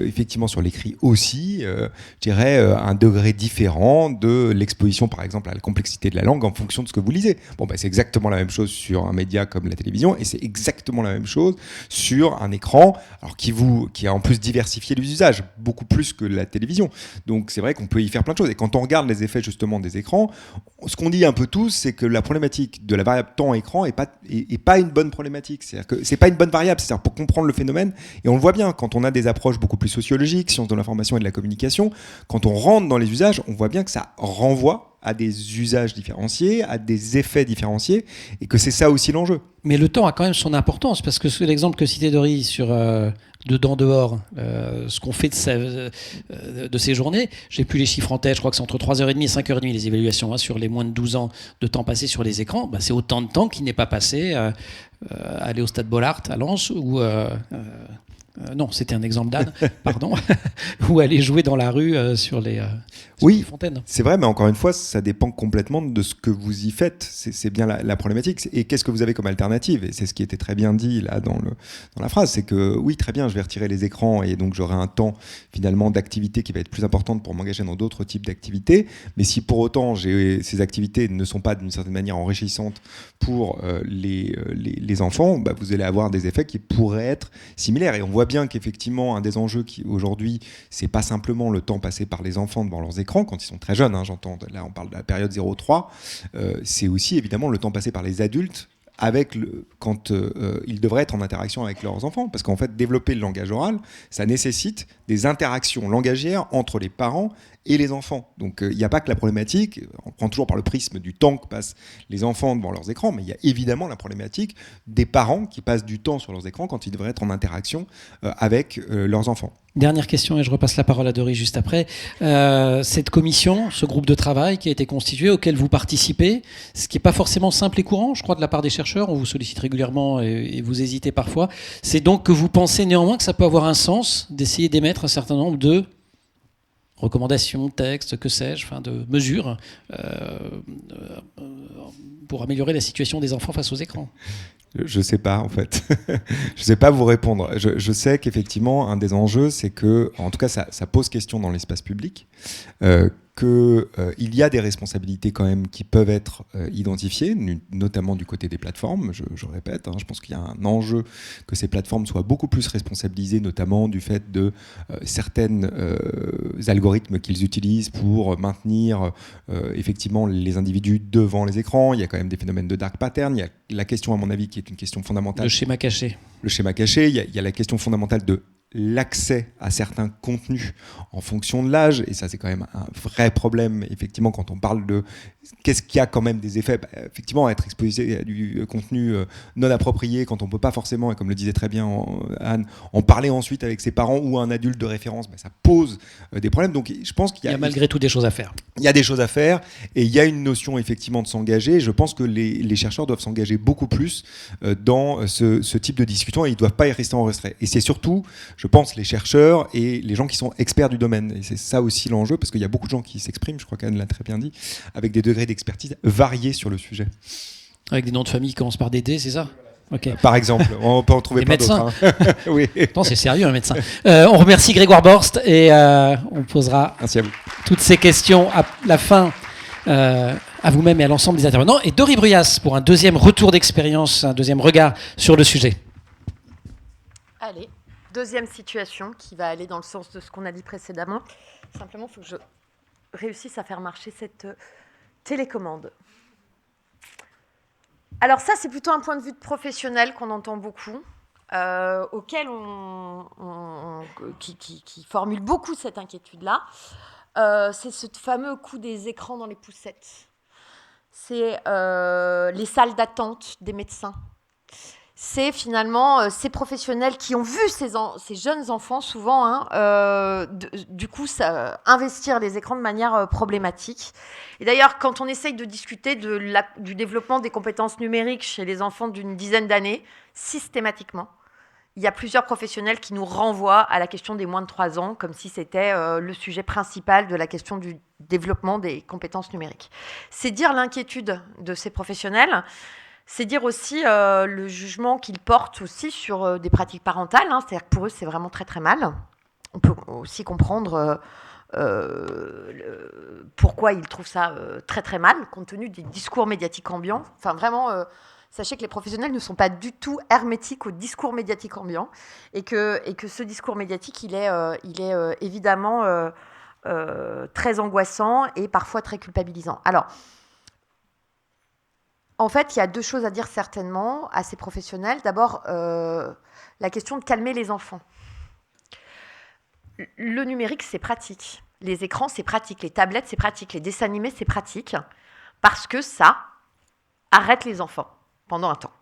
D: effectivement sur l'écrit aussi, je dirais, un degré différent de l'exposition, par exemple, à la complexité de la langue en fonction de ce que vous lisez. Bon, bah, c'est exactement la même chose sur un média comme la télévision, et c'est exactement la même chose sur un écran, alors qui a en plus diversifié les usages, beaucoup plus que la télévision. Donc, c'est vrai qu'on peut y faire plein de choses. Et quand on regarde les effets justement des écrans, ce qu'on dit un peu tous, c'est que la problématique de la variable temps-écran est pas une bonne problématique. C'est-à-dire que c'est pas une bonne variable, c'est-à-dire pour comprendre le phénomène, et on le voit bien quand on a des approches beaucoup plus sociologiques, sciences de l'information et de la communication, quand on rentre dans les usages, on voit bien que ça renvoie à des usages différenciés, à des effets différenciés, et que c'est ça aussi l'enjeu.
A: Mais le temps a quand même son importance, parce que l'exemple que citait Dory sur dedans-dehors, ce qu'on fait de ces journées, j'ai plus les chiffres en tête, je crois que c'est entre 3h30 et 5h30 les évaluations, hein, sur les moins de 12 ans de temps passé sur les écrans, bah, c'est autant de temps qui n'est pas passé aller au Stade Bollaert à Lens ou non, c'était un exemple d'Anne, pardon, ou aller jouer dans la rue sur les fontaines.
D: C'est vrai, mais encore une fois, ça dépend complètement de ce que vous y faites. C'est bien la problématique. Et qu'est-ce que vous avez comme alternative? Et c'est ce qui était très bien dit là dans la phrase, c'est que oui, très bien, je vais retirer les écrans et donc j'aurai un temps finalement d'activité qui va être plus importante pour m'engager dans d'autres types d'activités. Mais si pour autant ces activités ne sont pas d'une certaine manière enrichissantes pour les enfants, bah, vous allez avoir des effets qui pourraient être similaires. Et on voit bien qu'effectivement, un des enjeux qui aujourd'hui, c'est pas simplement le temps passé par les enfants devant leurs écrans, quand ils sont très jeunes, hein, j'entends, là on parle de la période 0-3, c'est aussi évidemment le temps passé par les adultes quand ils devraient être en interaction avec leurs enfants. Parce qu'en fait, développer le langage oral, ça nécessite des interactions langagières entre les parents et les enfants. Donc il n'y a pas que la problématique, on prend toujours par le prisme du temps que passent les enfants devant leurs écrans, mais il y a évidemment la problématique des parents qui passent du temps sur leurs écrans quand ils devraient être en interaction avec leurs enfants.
A: Dernière question, et je repasse la parole à Doris juste après. Cette commission, ce groupe de travail qui a été constitué, auquel vous participez, ce qui n'est pas forcément simple et courant, je crois, de la part des chercheurs, on vous sollicite régulièrement et vous hésitez parfois, c'est donc que vous pensez néanmoins que ça peut avoir un sens d'essayer d'émettre un certain nombre de recommandations, textes, que sais-je, enfin de mesures pour améliorer la situation des enfants face aux écrans.
D: Je sais pas, en fait. Je sais pas vous répondre. Je sais qu'effectivement, un des enjeux, c'est que, en tout cas, ça pose question dans l'espace public, qu'il y a des responsabilités quand même qui peuvent être identifiées, notamment du côté des plateformes, je répète. Je pense qu'il y a un enjeu que ces plateformes soient beaucoup plus responsabilisées, notamment du fait de certains algorithmes qu'ils utilisent pour maintenir effectivement les individus devant les écrans. Il y a quand même des phénomènes de dark pattern. Il y a la question, à mon avis, qui est une question fondamentale.
A: Le schéma caché.
D: Le schéma caché. Il y a la question fondamentale de l'accès à certains contenus en fonction de l'âge, et ça c'est quand même un vrai problème effectivement quand on parle de qu'est-ce qui a quand même des effets, effectivement être exposé à du contenu non approprié quand on peut pas forcément, et comme le disait très bien Anne, en parler ensuite avec ses parents ou un adulte de référence, ça pose des problèmes. Donc je pense qu'il y a
A: malgré tout des choses à faire.
D: Il y a des choses à faire et il y a une notion effectivement de s'engager. Je pense que les chercheurs doivent s'engager beaucoup plus dans ce type de discussion et ils ne doivent pas y rester enregistrés. Et c'est surtout, je pense, les chercheurs et les gens qui sont experts du domaine. Et c'est ça aussi l'enjeu, parce qu'il y a beaucoup de gens qui s'expriment, je crois qu'Anne l'a très bien dit, avec des degrés d'expertise variés sur le sujet.
A: Avec des noms de famille qui commencent par des D, c'est ça ? Okay.
D: Par exemple, on peut en trouver plein d'autres. Hein.
A: Oui. Non, c'est sérieux, un médecin. On remercie Grégoire Borst et on posera toutes ces questions à la fin à vous-même et à l'ensemble des intervenants. Et Doris Bruyas pour un deuxième retour d'expérience, un deuxième regard sur le sujet.
C: Allez, deuxième situation qui va aller dans le sens de ce qu'on a dit précédemment. Simplement, il faut que je réussisse à faire marcher cette télécommande. Alors ça, c'est plutôt un point de vue de professionnel qu'on entend beaucoup, auquel qui formule beaucoup cette inquiétude-là. C'est ce fameux coup des écrans dans les poussettes. C'est les salles d'attente des médecins. C'est finalement ces professionnels qui ont vu ces jeunes enfants souvent du coup investir les écrans de manière problématique. Et d'ailleurs, quand on essaye de discuter du développement des compétences numériques chez les enfants d'une dizaine d'années, systématiquement, il y a plusieurs professionnels qui nous renvoient à la question des moins de 3 ans, comme si c'était le sujet principal de la question du développement des compétences numériques. C'est dire l'inquiétude de ces professionnels. C'est dire aussi le jugement qu'ils portent aussi sur des pratiques parentales. C'est-à-dire que pour eux, c'est vraiment très, très mal. On peut aussi comprendre pourquoi ils trouvent ça très, très mal, compte tenu des discours médiatiques ambiants. Enfin, vraiment, sachez que les professionnels ne sont pas du tout hermétiques au discours médiatique ambiant et que ce discours médiatique, il est évidemment très angoissant et parfois très culpabilisant. Alors, en fait, il y a 2 choses à dire certainement à ces professionnels. D'abord, la question de calmer les enfants. Le numérique, c'est pratique. Les écrans, c'est pratique. Les tablettes, c'est pratique. Les dessins animés, c'est pratique. Parce que ça arrête les enfants pendant un temps.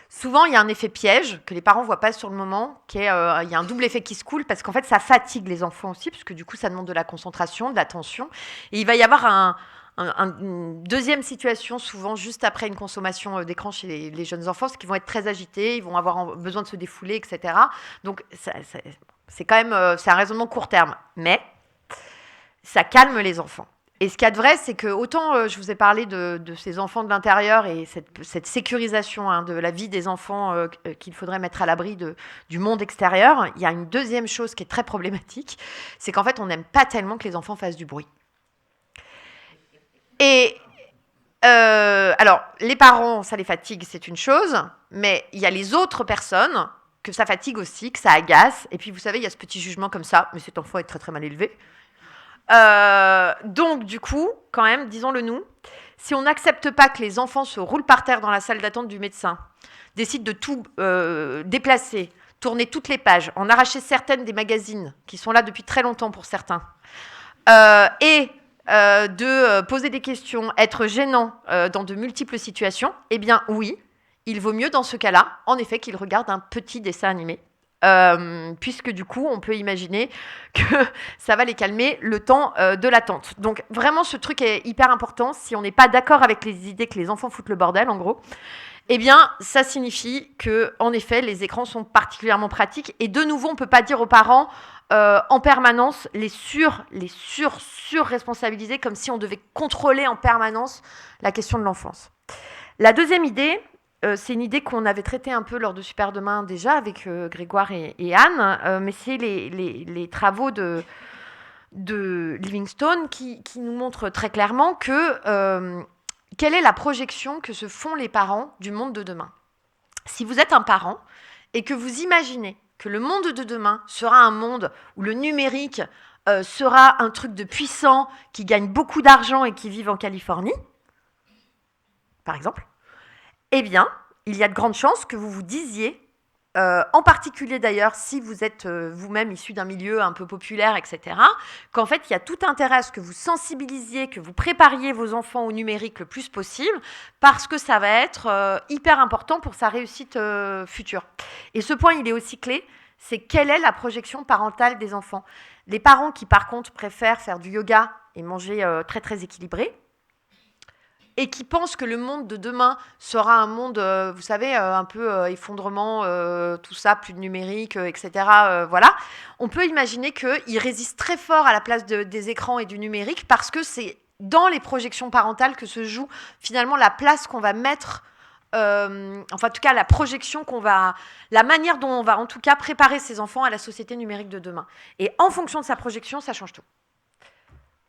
C: Souvent, il y a un effet piège que les parents ne voient pas sur le moment, il y a un double effet qui se coule, parce qu'en fait, ça fatigue les enfants aussi, parce que du coup, ça demande de la concentration, de l'attention. Et il va y avoir une deuxième situation, souvent juste après une consommation d'écran chez les jeunes enfants, c'est qu'ils vont être très agités, ils vont avoir besoin de se défouler, etc. Donc, c'est quand même c'est un raisonnement court terme. Mais ça calme les enfants. Et ce qu'il y a de vrai, c'est que autant je vous ai parlé de ces enfants de l'intérieur et cette sécurisation de la vie des enfants qu'il faudrait mettre à l'abri du monde extérieur, il y a une deuxième chose qui est très problématique, c'est qu'en fait, on n'aime pas tellement que les enfants fassent du bruit. Et alors, les parents, ça les fatigue, c'est une chose, mais il y a les autres personnes que ça fatigue aussi, que ça agace. Et puis, vous savez, il y a ce petit jugement comme ça, mais cet enfant est très, très mal élevé. Donc, du coup, quand même, disons-le nous, si on n'accepte pas que les enfants se roulent par terre dans la salle d'attente du médecin, décident de tout déplacer, tourner toutes les pages, en arracher certaines des magazines qui sont là depuis très longtemps pour certains, de poser des questions, être gênant dans de multiples situations, eh bien oui, il vaut mieux dans ce cas-là, en effet, qu'ils regardent un petit dessin animé. Puisque du coup, on peut imaginer que ça va les calmer le temps de l'attente. Donc vraiment, ce truc est hyper important. Si on n'est pas d'accord avec les idées que les enfants foutent le bordel, en gros, eh bien, ça signifie que, en effet, les écrans sont particulièrement pratiques. Et de nouveau, on ne peut pas dire aux parents en permanence les sur-responsabiliser, comme si on devait contrôler en permanence la question de l'enfance. La deuxième idée, c'est une idée qu'on avait traitée un peu lors de Super Demain déjà avec Grégoire et Anne, mais c'est les travaux de Livingstone qui nous montrent très clairement que quelle est la projection que se font les parents du monde de demain. Si vous êtes un parent et que vous imaginez que le monde de demain sera un monde où le numérique sera un truc de puissant, qui gagne beaucoup d'argent et qui vive en Californie, par exemple, eh bien, il y a de grandes chances que vous vous disiez, en particulier d'ailleurs si vous êtes vous-même issu d'un milieu un peu populaire, etc., qu'en fait, il y a tout intérêt à ce que vous sensibilisiez, que vous prépariez vos enfants au numérique le plus possible, parce que ça va être hyper important pour sa réussite future. Et ce point, il est aussi clé, c'est quelle est la projection parentale des enfants. Les parents qui, par contre, préfèrent faire du yoga et manger très, très équilibré, et qui pensent que le monde de demain sera un monde, vous savez, un peu effondrement, tout ça, plus de numérique, etc. Voilà. On peut imaginer qu'ils résistent très fort à la place des écrans et du numérique parce que c'est dans les projections parentales que se joue finalement la place qu'on va mettre, enfin en tout cas la projection la manière dont on va en tout cas préparer ses enfants à la société numérique de demain. Et en fonction de sa projection, ça change tout.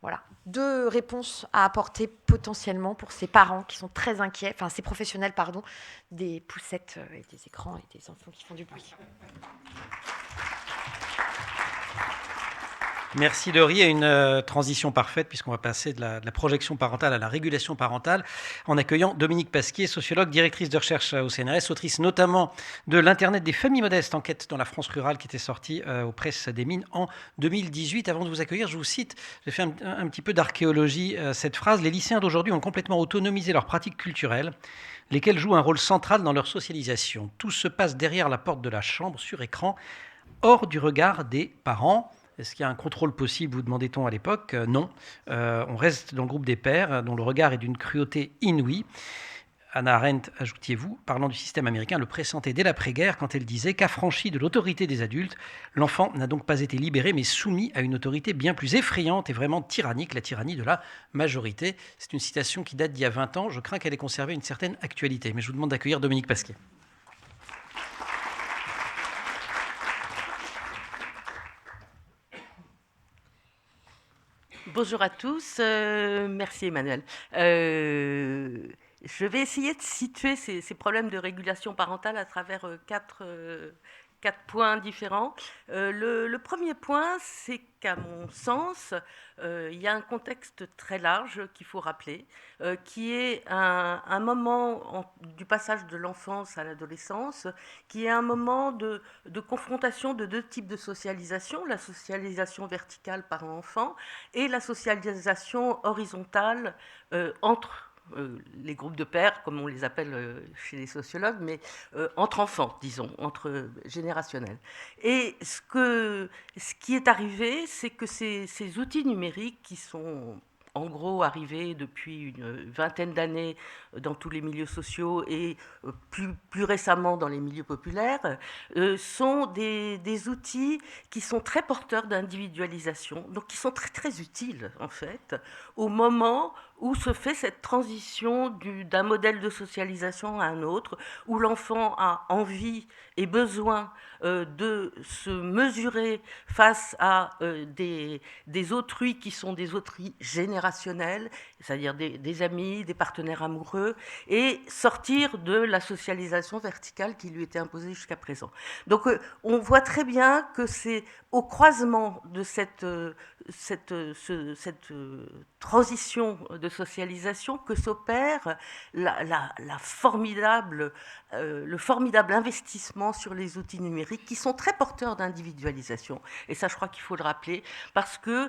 C: Voilà, 2 réponses à apporter potentiellement pour ces parents qui sont très inquiets, enfin ces professionnels, pardon, des poussettes et des écrans et des enfants qui font du bruit.
A: Merci Laurie, une transition parfaite puisqu'on va passer de la projection parentale à la régulation parentale en accueillant Dominique Pasquier, sociologue, directrice de recherche au CNRS, autrice notamment de l'Internet des familles modestes, enquête dans la France rurale qui était sortie aux presses des Mines en 2018. Avant de vous accueillir, je vous cite, j'ai fait un petit peu d'archéologie, cette phrase: « Les lycéens d'aujourd'hui ont complètement autonomisé leurs pratiques culturelles, lesquelles jouent un rôle central dans leur socialisation. Tout se passe derrière la porte de la chambre, sur écran, hors du regard des parents. » Est-ce qu'il y a un contrôle possible, vous demandait-on à l'époque ? Non. On reste dans le groupe des pères, dont le regard est d'une cruauté inouïe. Hannah Arendt, ajoutiez-vous, parlant du système américain, le pressentait dès l'après-guerre quand elle disait qu'affranchi de l'autorité des adultes, l'enfant n'a donc pas été libéré, mais soumis à une autorité bien plus effrayante et vraiment tyrannique, la tyrannie de la majorité. C'est une citation qui date d'il y a 20 ans. Je crains qu'elle ait conservé une certaine actualité. Mais je vous demande d'accueillir Dominique Pasquier.
E: Bonjour à tous, merci Emmanuel. Je vais essayer de situer ces problèmes de régulation parentale à travers quatre points différents. Le premier point, c'est qu'à mon sens, il y a un contexte très large qu'il faut rappeler, qui est un moment du passage de l'enfance à l'adolescence, qui est un moment de confrontation de 2 types de socialisation, la socialisation verticale parent-enfant et la socialisation horizontale entre les groupes de pairs, comme on les appelle chez les sociologues, mais entre enfants, disons, entre générationnels. Et ce qui est arrivé, c'est que ces outils numériques qui sont en gros arrivé depuis une vingtaine d'années dans tous les milieux sociaux et plus récemment dans les milieux populaires, sont des outils qui sont très porteurs d'individualisation, donc qui sont très très utiles en fait au moment où se fait cette transition d'un modèle de socialisation à un autre, où l'enfant a envie et besoin de se mesurer face à des autrui qui sont des autrui générationnels, c'est-à-dire des amis, des partenaires amoureux, et sortir de la socialisation verticale qui lui était imposée jusqu'à présent. Donc on voit très bien que c'est au croisement de cette transition de socialisation que s'opère le formidable investissement sur les outils numériques qui sont très porteurs d'individualisation. Et ça, je crois qu'il faut le rappeler, parce que,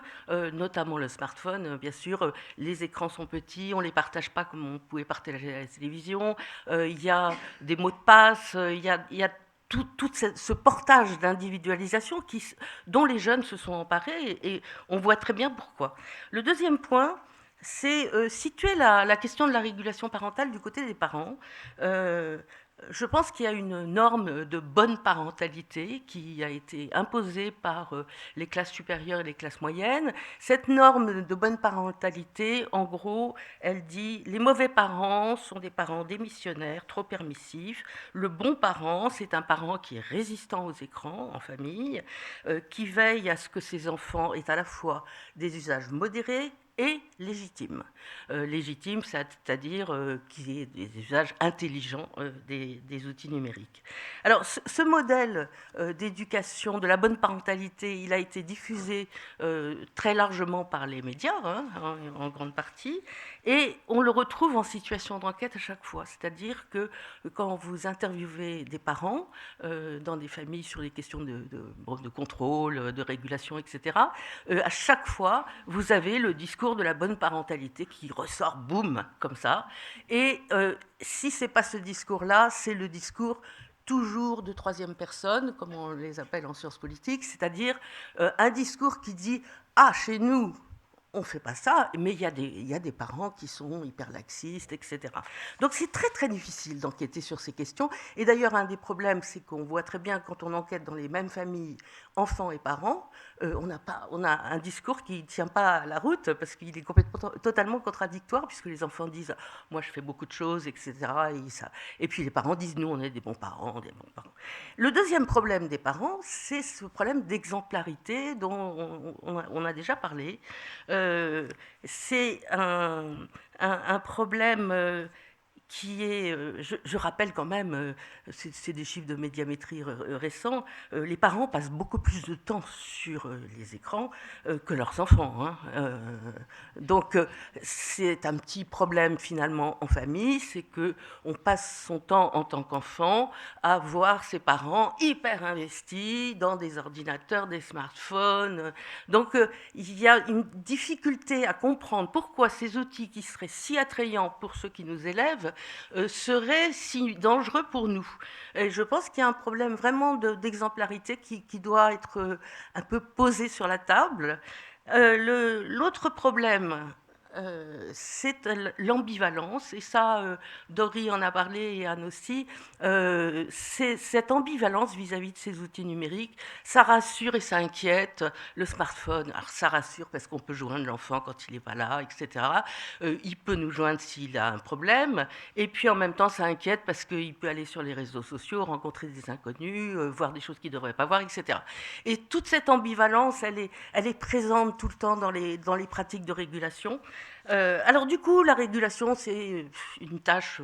E: notamment le smartphone, bien sûr, les écrans sont petits, on ne les partage pas comme on pouvait partager la télévision, il y a des mots de passe, il y a tout ce portage d'individualisation dont les jeunes se sont emparés, et on voit très bien pourquoi. Le deuxième point, c'est situer la question de la régulation parentale du côté des parents. Je pense qu'il y a une norme de bonne parentalité qui a été imposée par les classes supérieures et les classes moyennes. Cette norme de bonne parentalité, en gros, elle dit: les mauvais parents sont des parents démissionnaires, trop permissifs. Le bon parent, c'est un parent qui est résistant aux écrans en famille, qui veille à ce que ses enfants aient à la fois des usages modérés et légitime. Légitime, c'est-à-dire qu'il y ait des usages intelligents des outils numériques. Alors, ce modèle d'éducation, de la bonne parentalité, il a été diffusé très largement par les médias, en grande partie, et on le retrouve en situation d'enquête à chaque fois. C'est-à-dire que quand vous interviewez des parents dans des familles sur des questions de contrôle, de régulation, etc., à chaque fois, vous avez le discours de la bonne parentalité qui ressort, boum, comme ça. Et si ce n'est pas ce discours-là, c'est le discours toujours de troisième personne, comme on les appelle en sciences politiques, c'est-à-dire un discours qui dit « Ah, chez nous, on ne fait pas ça, mais il y a des parents qui sont hyper laxistes, etc. » Donc c'est très très difficile d'enquêter sur ces questions. Et d'ailleurs, un des problèmes, c'est qu'on voit très bien quand on enquête dans les mêmes familles, enfants et parents, on a un discours qui ne tient pas la route parce qu'il est totalement contradictoire, puisque les enfants disent « moi je fais beaucoup de choses, etc. » Et puis les parents disent « nous on est des bons parents, des bons parents ». Le deuxième problème des parents, c'est ce problème d'exemplarité dont on a déjà parlé. C'est un problème qui est, je rappelle quand même, c'est des chiffres de médiamétrie récents, les parents passent beaucoup plus de temps sur les écrans que leurs enfants. Donc c'est un petit problème finalement en famille, c'est qu'on passe son temps en tant qu'enfant à voir ses parents hyper investis dans des ordinateurs, des smartphones. Donc il y a une difficulté à comprendre pourquoi ces outils qui seraient si attrayants pour ceux qui nous élèvent serait si dangereux pour nous. Et je pense qu'il y a un problème vraiment d'exemplarité qui doit être un peu posé sur la table. L'autre problème, c'est l'ambivalence, et ça, Dory en a parlé et Anne aussi, c'est cette ambivalence vis-à-vis de ces outils numériques. Ça rassure et ça inquiète. Le smartphone, alors ça rassure parce qu'on peut joindre l'enfant quand il n'est pas là, etc. Il peut nous joindre s'il a un problème, et puis en même temps ça inquiète parce qu'il peut aller sur les réseaux sociaux, rencontrer des inconnus, voir des choses qu'il ne devrait pas voir, etc. Et toute cette ambivalence, elle est présente tout le temps dans les pratiques de régulation. Alors du coup, la régulation, c'est une tâche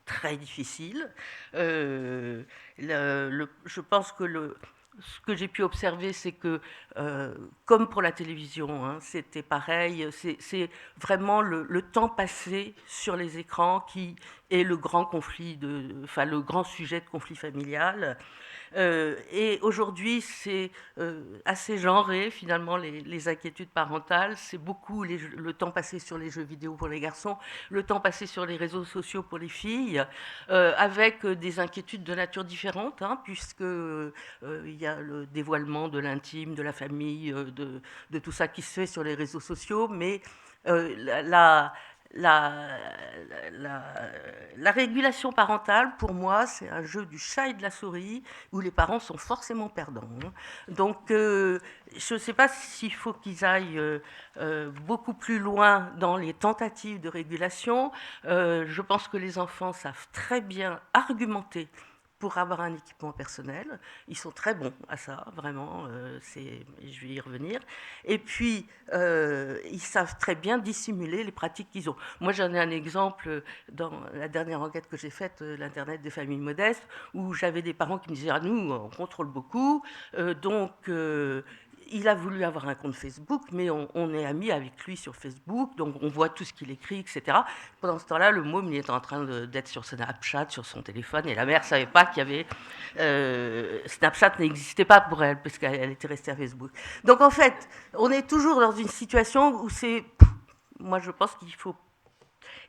E: très difficile. Je pense que ce que j'ai pu observer, c'est que, comme pour la télévision, c'était pareil, c'est vraiment le temps passé sur les écrans qui et le grand le grand sujet de conflit familial. Et aujourd'hui, c'est assez genré, finalement, les inquiétudes parentales. C'est beaucoup le temps passé sur les jeux vidéo pour les garçons, le temps passé sur les réseaux sociaux pour les filles, avec des inquiétudes de nature différente, hein, puisque il y a le dévoilement de l'intime, de la famille, de tout ça qui se fait sur les réseaux sociaux, mais la régulation parentale, pour moi, c'est un jeu du chat et de la souris où les parents sont forcément perdants. Donc, je ne sais pas s'il faut qu'ils aillent beaucoup plus loin dans les tentatives de régulation. Je pense que les enfants savent très bien argumenter pour avoir un équipement personnel. Ils sont très bons à ça, vraiment, je vais y revenir. Et puis, ils savent très bien dissimuler les pratiques qu'ils ont. Moi, j'en ai un exemple dans la dernière enquête que j'ai faite, l'Internet des familles modestes, où j'avais des parents qui me disaient « Ah, nous, on contrôle beaucoup, donc il a voulu avoir un compte Facebook, mais on est amis avec lui sur Facebook, donc on voit tout ce qu'il écrit, etc. Pendant ce temps-là, le môme, il est en train d'être sur Snapchat, sur son téléphone, et la mère ne savait pas qu'il y avait... Snapchat n'existait pas pour elle, parce qu'elle était restée à Facebook. Donc en fait, on est toujours dans une situation où c'est... Moi, je pense qu'il faut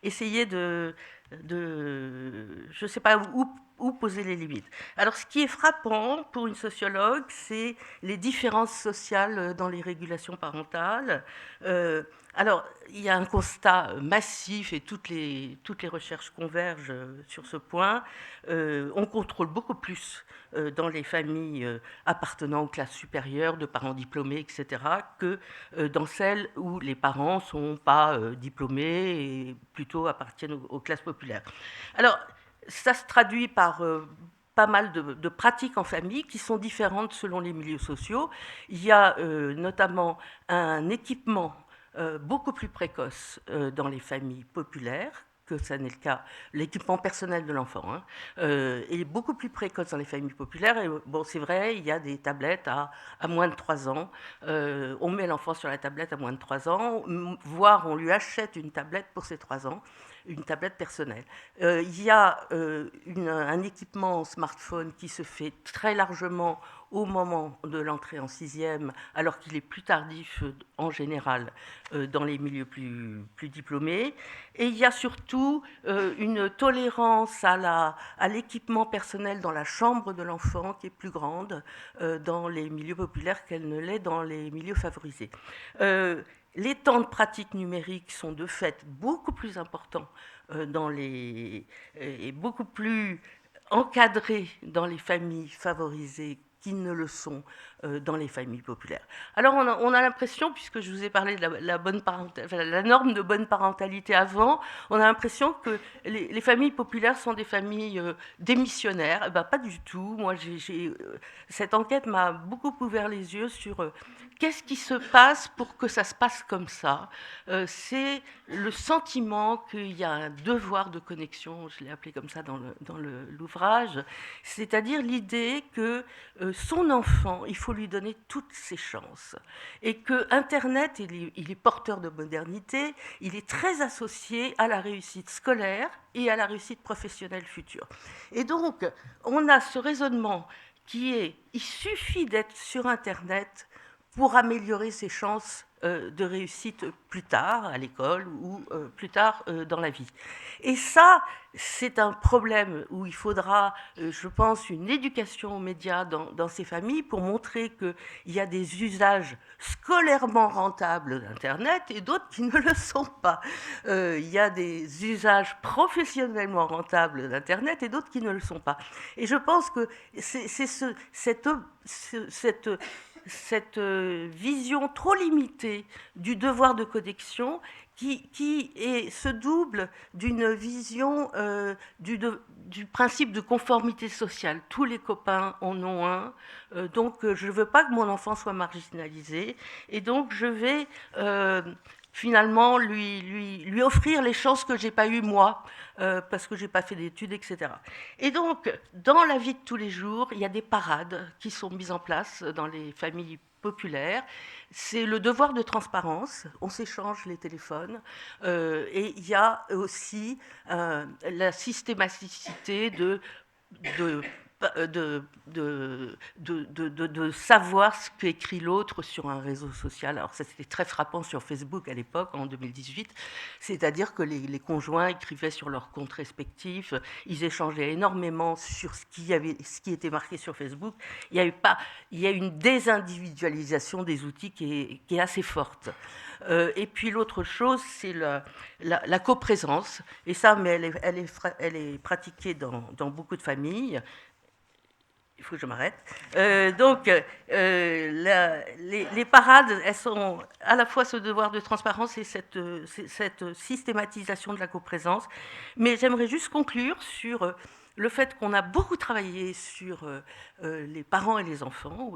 E: essayer de je ne sais pas où poser les limites. Alors, ce qui est frappant pour une sociologue, c'est les différences sociales dans les régulations parentales. Alors, il y a un constat massif et toutes les recherches convergent sur ce point. On contrôle beaucoup plus dans les familles appartenant aux classes supérieures, de parents diplômés, etc., que dans celles où les parents ne sont pas diplômés et plutôt appartiennent aux classes populaires. Alors, ça se traduit par pas mal de pratiques en famille qui sont différentes selon les milieux sociaux. Il y a notamment un équipement beaucoup plus précoce dans les familles populaires, que ça n'est le cas, l'équipement personnel de l'enfant, hein, est beaucoup plus précoce dans les familles populaires. Et bon, c'est vrai, il y a des tablettes à moins de 3 ans. On met l'enfant sur la tablette à moins de 3 ans, voire on lui achète une tablette pour ses 3 ans, une tablette personnelle. Il y a un équipement smartphone qui se fait très largement au moment de l'entrée en 6e, alors qu'il est plus tardif en général dans les milieux plus diplômés. Et il y a surtout une tolérance à l'équipement personnel dans la chambre de l'enfant qui est plus grande dans les milieux populaires qu'elle ne l'est dans les milieux favorisés. Les temps de pratique numérique sont de fait beaucoup plus importants et beaucoup plus encadrés dans les familles favorisées qu'ils ne le sont dans les familles populaires. Alors on a l'impression, puisque je vous ai parlé de la norme de bonne parentalité avant, on a l'impression que les familles populaires sont des familles démissionnaires. Eh ben, pas du tout. Moi, cette enquête m'a beaucoup ouvert les yeux sur qu'est-ce qui se passe pour que ça se passe comme ça. C'est le sentiment qu'il y a un devoir de connexion, je l'ai appelé comme ça dans l'ouvrage, c'est-à-dire l'idée que son enfant, il faut lui donner toutes ses chances. Et que Internet, il est porteur de modernité, il est très associé à la réussite scolaire et à la réussite professionnelle future. Et donc, on a ce raisonnement qui est, il suffit d'être sur Internet pour améliorer ses chances de réussite plus tard à l'école ou plus tard dans la vie. Et ça, c'est un problème où il faudra, je pense, une éducation aux médias dans ces familles pour montrer qu'il y a des usages scolairement rentables d'Internet et d'autres qui ne le sont pas. Il y a des usages professionnellement rentables d'Internet et d'autres qui ne le sont pas. Et je pense que c'est cette vision trop limitée du devoir de connexion qui se double d'une vision du principe de conformité sociale. Tous les copains en ont un, donc je ne veux pas que mon enfant soit marginalisé, et donc je vais finalement lui offrir les chances que j'ai pas eues moi, parce que j'ai pas fait d'études, etc. Et donc, dans la vie de tous les jours, il y a des parades qui sont mises en place dans les familles populaires. C'est le devoir de transparence, on s'échange les téléphones, et il y a aussi la systématicité de savoir ce qu'écrit l'autre sur un réseau social. Alors ça, c'était très frappant sur Facebook à l'époque, en 2018, c'est-à-dire que les conjoints écrivaient sur leurs comptes respectifs, ils échangeaient énormément sur ce qui était marqué sur Facebook. Il y a une désindividualisation des outils qui est assez forte. Et puis l'autre chose, c'est la coprésence, et ça, mais elle est pratiquée dans beaucoup de familles. Il faut que je m'arrête. Les parades, elles sont à la fois ce devoir de transparence et cette systématisation de la coprésence. Mais j'aimerais juste conclure sur le fait qu'on a beaucoup travaillé sur les parents et les enfants,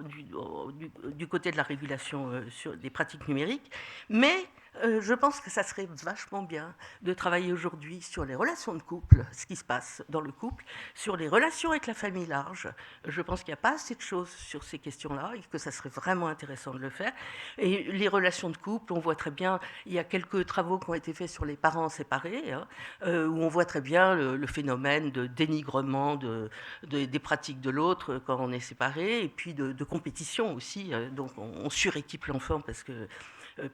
E: du côté de la régulation sur des pratiques numériques, mais je pense que ça serait vachement bien de travailler aujourd'hui sur les relations de couple, ce qui se passe dans le couple, sur les relations avec la famille large. Je pense qu'il n'y a pas assez de choses sur ces questions-là et que ça serait vraiment intéressant de le faire. Et les relations de couple, on voit très bien, il y a quelques travaux qui ont été faits sur les parents séparés, hein, où on voit très bien le phénomène de dénigrement des pratiques de l'autre quand on est séparé, et puis de compétition aussi. Donc on suréquipe l'enfant parce que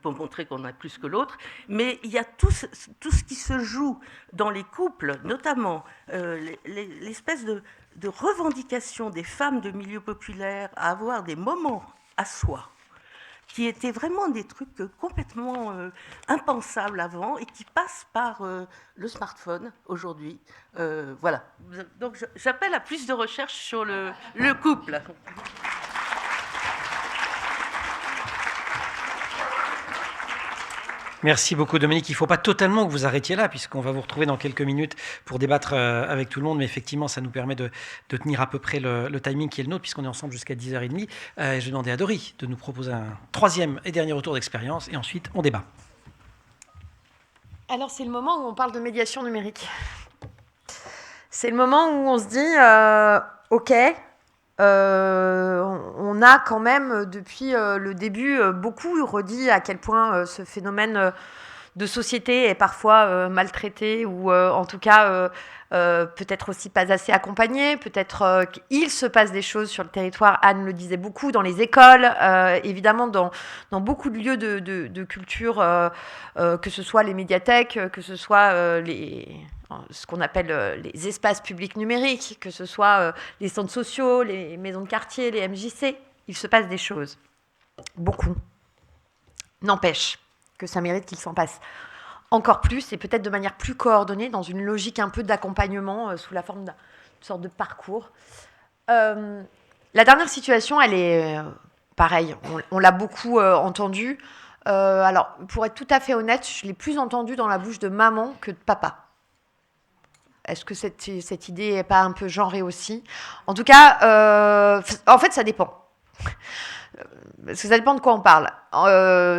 E: pour montrer qu'on a plus que l'autre, mais il y a tout ce qui se joue dans les couples, notamment l'espèce de revendication des femmes de milieu populaire à avoir des moments à soi, qui étaient vraiment des trucs complètement impensables avant et qui passent par le smartphone aujourd'hui. Voilà. Donc j'appelle à plus de recherche sur le couple.
A: Merci beaucoup Dominique. Il ne faut pas totalement que vous arrêtiez là, puisqu'on va vous retrouver dans quelques minutes pour débattre avec tout le monde, mais effectivement ça nous permet de tenir à peu près le timing qui est le nôtre, puisqu'on est ensemble jusqu'à 10h30. Je vais demander à Dory de nous proposer un troisième et dernier retour d'expérience, et ensuite on débat.
C: Alors c'est le moment où on parle de médiation numérique. C'est le moment où on se dit, ok, on a quand même, depuis le début, beaucoup redit à quel point ce phénomène de société est parfois maltraité ou en tout cas peut-être aussi pas assez accompagné. Peut-être qu'il se passe des choses sur le territoire. Anne le disait beaucoup, dans les écoles, évidemment dans beaucoup de lieux de culture, que ce soit les médiathèques, que ce soit ce qu'on appelle les espaces publics numériques, que ce soit les centres sociaux, les maisons de quartier, les MJC. Il se passe des choses. Beaucoup. N'empêche que ça mérite qu'il s'en passe encore plus et peut-être de manière plus coordonnée dans une logique un peu d'accompagnement sous la forme d'une sorte de parcours. La dernière situation, elle est pareille. On l'a beaucoup entendue. Alors, pour être tout à fait honnête, je l'ai plus entendue dans la bouche de maman que de papa. Est-ce que cette idée n'est pas un peu genrée aussi ? En tout cas, en fait, ça dépend. Parce que ça dépend de quoi on parle.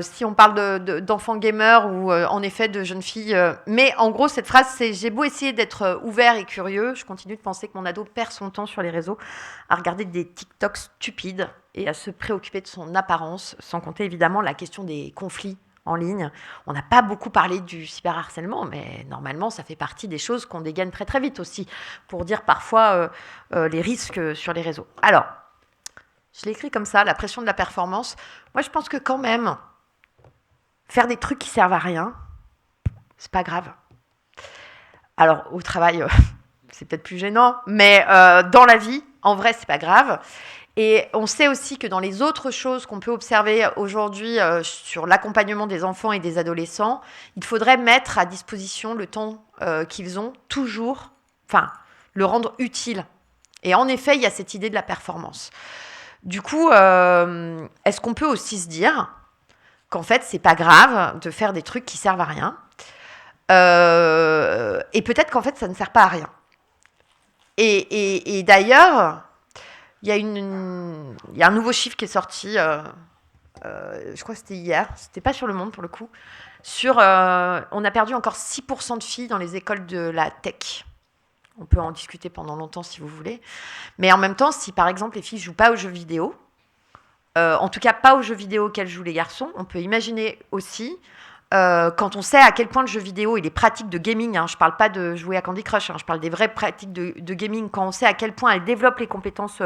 C: Si on parle d'enfants gamers ou en effet de jeunes filles. Mais en gros, cette phrase, c'est « j'ai beau essayer d'être ouvert et curieux, je continue de penser que mon ado perd son temps sur les réseaux à regarder des TikToks stupides et à se préoccuper de son apparence, sans compter évidemment la question des conflits en ligne. On n'a pas beaucoup parlé du cyberharcèlement, mais normalement, ça fait partie des choses qu'on dégaine très très vite aussi, pour dire parfois les risques sur les réseaux. Alors, je l'ai écrit comme ça, la pression de la performance. Moi, je pense que quand même, faire des trucs qui servent à rien, c'est pas grave. Alors, au travail, c'est peut-être plus gênant, mais dans la vie, en vrai, c'est pas grave. Et on sait aussi que dans les autres choses qu'on peut observer aujourd'hui sur l'accompagnement des enfants et des adolescents, il faudrait mettre à disposition le temps qu'ils ont toujours, enfin, le rendre utile. Et en effet, il y a cette idée de la performance. Du coup, est-ce qu'on peut aussi se dire qu'en fait, c'est pas grave de faire des trucs qui servent à rien et peut-être qu'en fait, ça ne sert pas à rien. Et d'ailleurs, il y a un nouveau chiffre qui est sorti je crois que c'était hier, c'était pas sur Le Monde pour le coup, sur on a perdu encore 6% de filles dans les écoles de la tech. On peut en discuter pendant longtemps si vous voulez. Mais en même temps, si par exemple les filles ne jouent pas aux jeux vidéo, en tout cas pas aux jeux vidéo auxquels jouent les garçons, on peut imaginer aussi, quand on sait à quel point le jeu vidéo et les pratiques de gaming, je ne parle pas de jouer à Candy Crush, je parle des vraies pratiques de gaming, quand on sait à quel point elles développent les compétences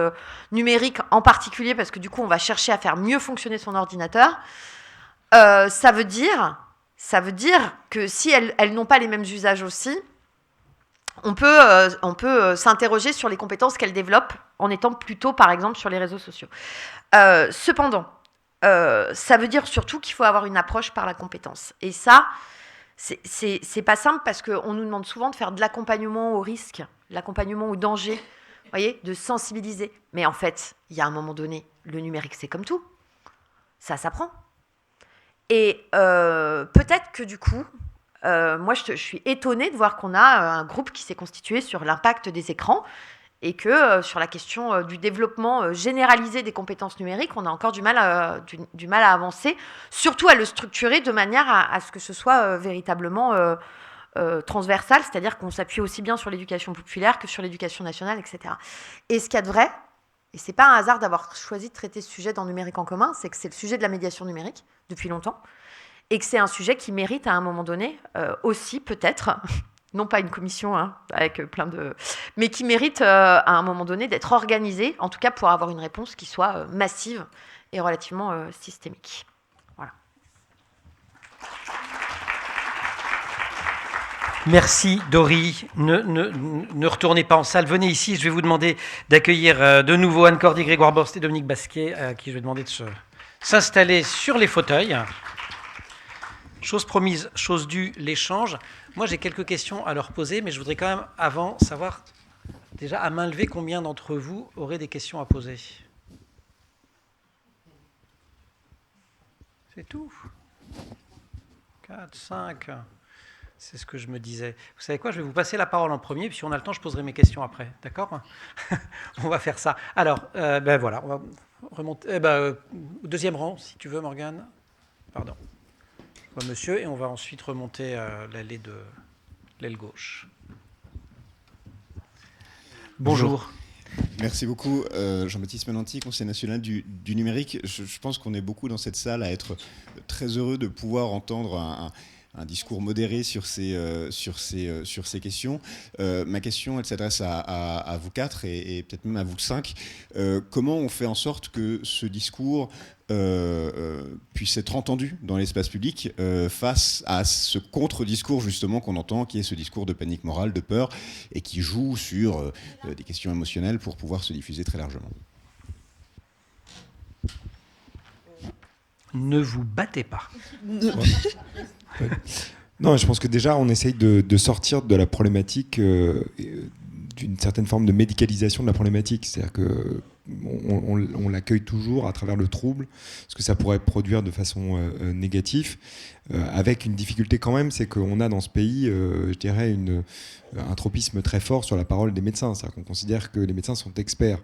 C: numériques en particulier, parce que du coup on va chercher à faire mieux fonctionner son ordinateur, ça veut dire que si elles n'ont pas les mêmes usages aussi, on peut s'interroger sur les compétences qu'elles développent en étant plutôt, par exemple, sur les réseaux sociaux. Cependant, ça veut dire surtout qu'il faut avoir une approche par la compétence. Et ça, c'est pas simple parce qu'on nous demande souvent de faire de l'accompagnement au risque, l'accompagnement au danger, vous voyez, de sensibiliser. Mais en fait, il y a un moment donné, le numérique, c'est comme tout. Ça s'apprend. Et peut-être que du coup, moi, je suis étonnée de voir qu'on a un groupe qui s'est constitué sur l'impact des écrans et que sur la question du développement généralisé des compétences numériques, on a encore du mal à avancer, surtout à le structurer de manière à ce que ce soit véritablement transversal, c'est-à-dire qu'on s'appuie aussi bien sur l'éducation populaire que sur l'éducation nationale, etc. Et ce qu'il y a de vrai, et ce n'est pas un hasard d'avoir choisi de traiter ce sujet dans Numérique en commun, c'est que c'est le sujet de la médiation numérique depuis longtemps, et que c'est un sujet qui mérite à un moment donné aussi peut-être, non pas une commission avec plein de... mais qui mérite à un moment donné d'être organisé, en tout cas pour avoir une réponse qui soit massive et relativement systémique. Voilà.
A: Merci Dory. Ne retournez pas en salle, venez ici, je vais vous demander d'accueillir de nouveau Anne Cordy, Grégoire Borst et Dominique Basquet, à qui je vais demander de s'installer sur les fauteuils. Chose promise, chose due, l'échange. Moi, j'ai quelques questions à leur poser, mais je voudrais quand même, avant, savoir, déjà, à main levée, combien d'entre vous auraient des questions à poser? C'est tout. 4, 5. C'est ce que je me disais. Vous savez quoi? Je vais vous passer la parole en premier, puis si on a le temps, je poserai mes questions après. D'accord? On va faire ça. Alors, ben voilà, on va remonter. Au deuxième rang, si tu veux, Morgane. Pardon. Monsieur, et on va ensuite remonter à l'aile gauche. Bonjour.
F: Merci beaucoup, Jean-Baptiste Menanti, Conseil national du numérique. Je pense qu'on est beaucoup dans cette salle à être très heureux de pouvoir entendre un discours modéré sur ces questions. Ma question, elle s'adresse à vous quatre et peut-être même à vous cinq. Comment on fait en sorte que ce discours puisse être entendu dans l'espace public face à ce contre-discours justement qu'on entend, qui est ce discours de panique morale, de peur, et qui joue sur des questions émotionnelles pour pouvoir se diffuser très largement.
A: Ne vous battez pas.
D: Ouais. Non, je pense que déjà, on essaye de sortir de la problématique, d'une certaine forme de médicalisation de la problématique. C'est-à-dire qu'on l'accueille toujours à travers le trouble, ce que ça pourrait produire de façon négative, avec une difficulté quand même, c'est qu'on a dans ce pays, je dirais, un tropisme très fort sur la parole des médecins. C'est-à-dire qu'on considère que les médecins sont experts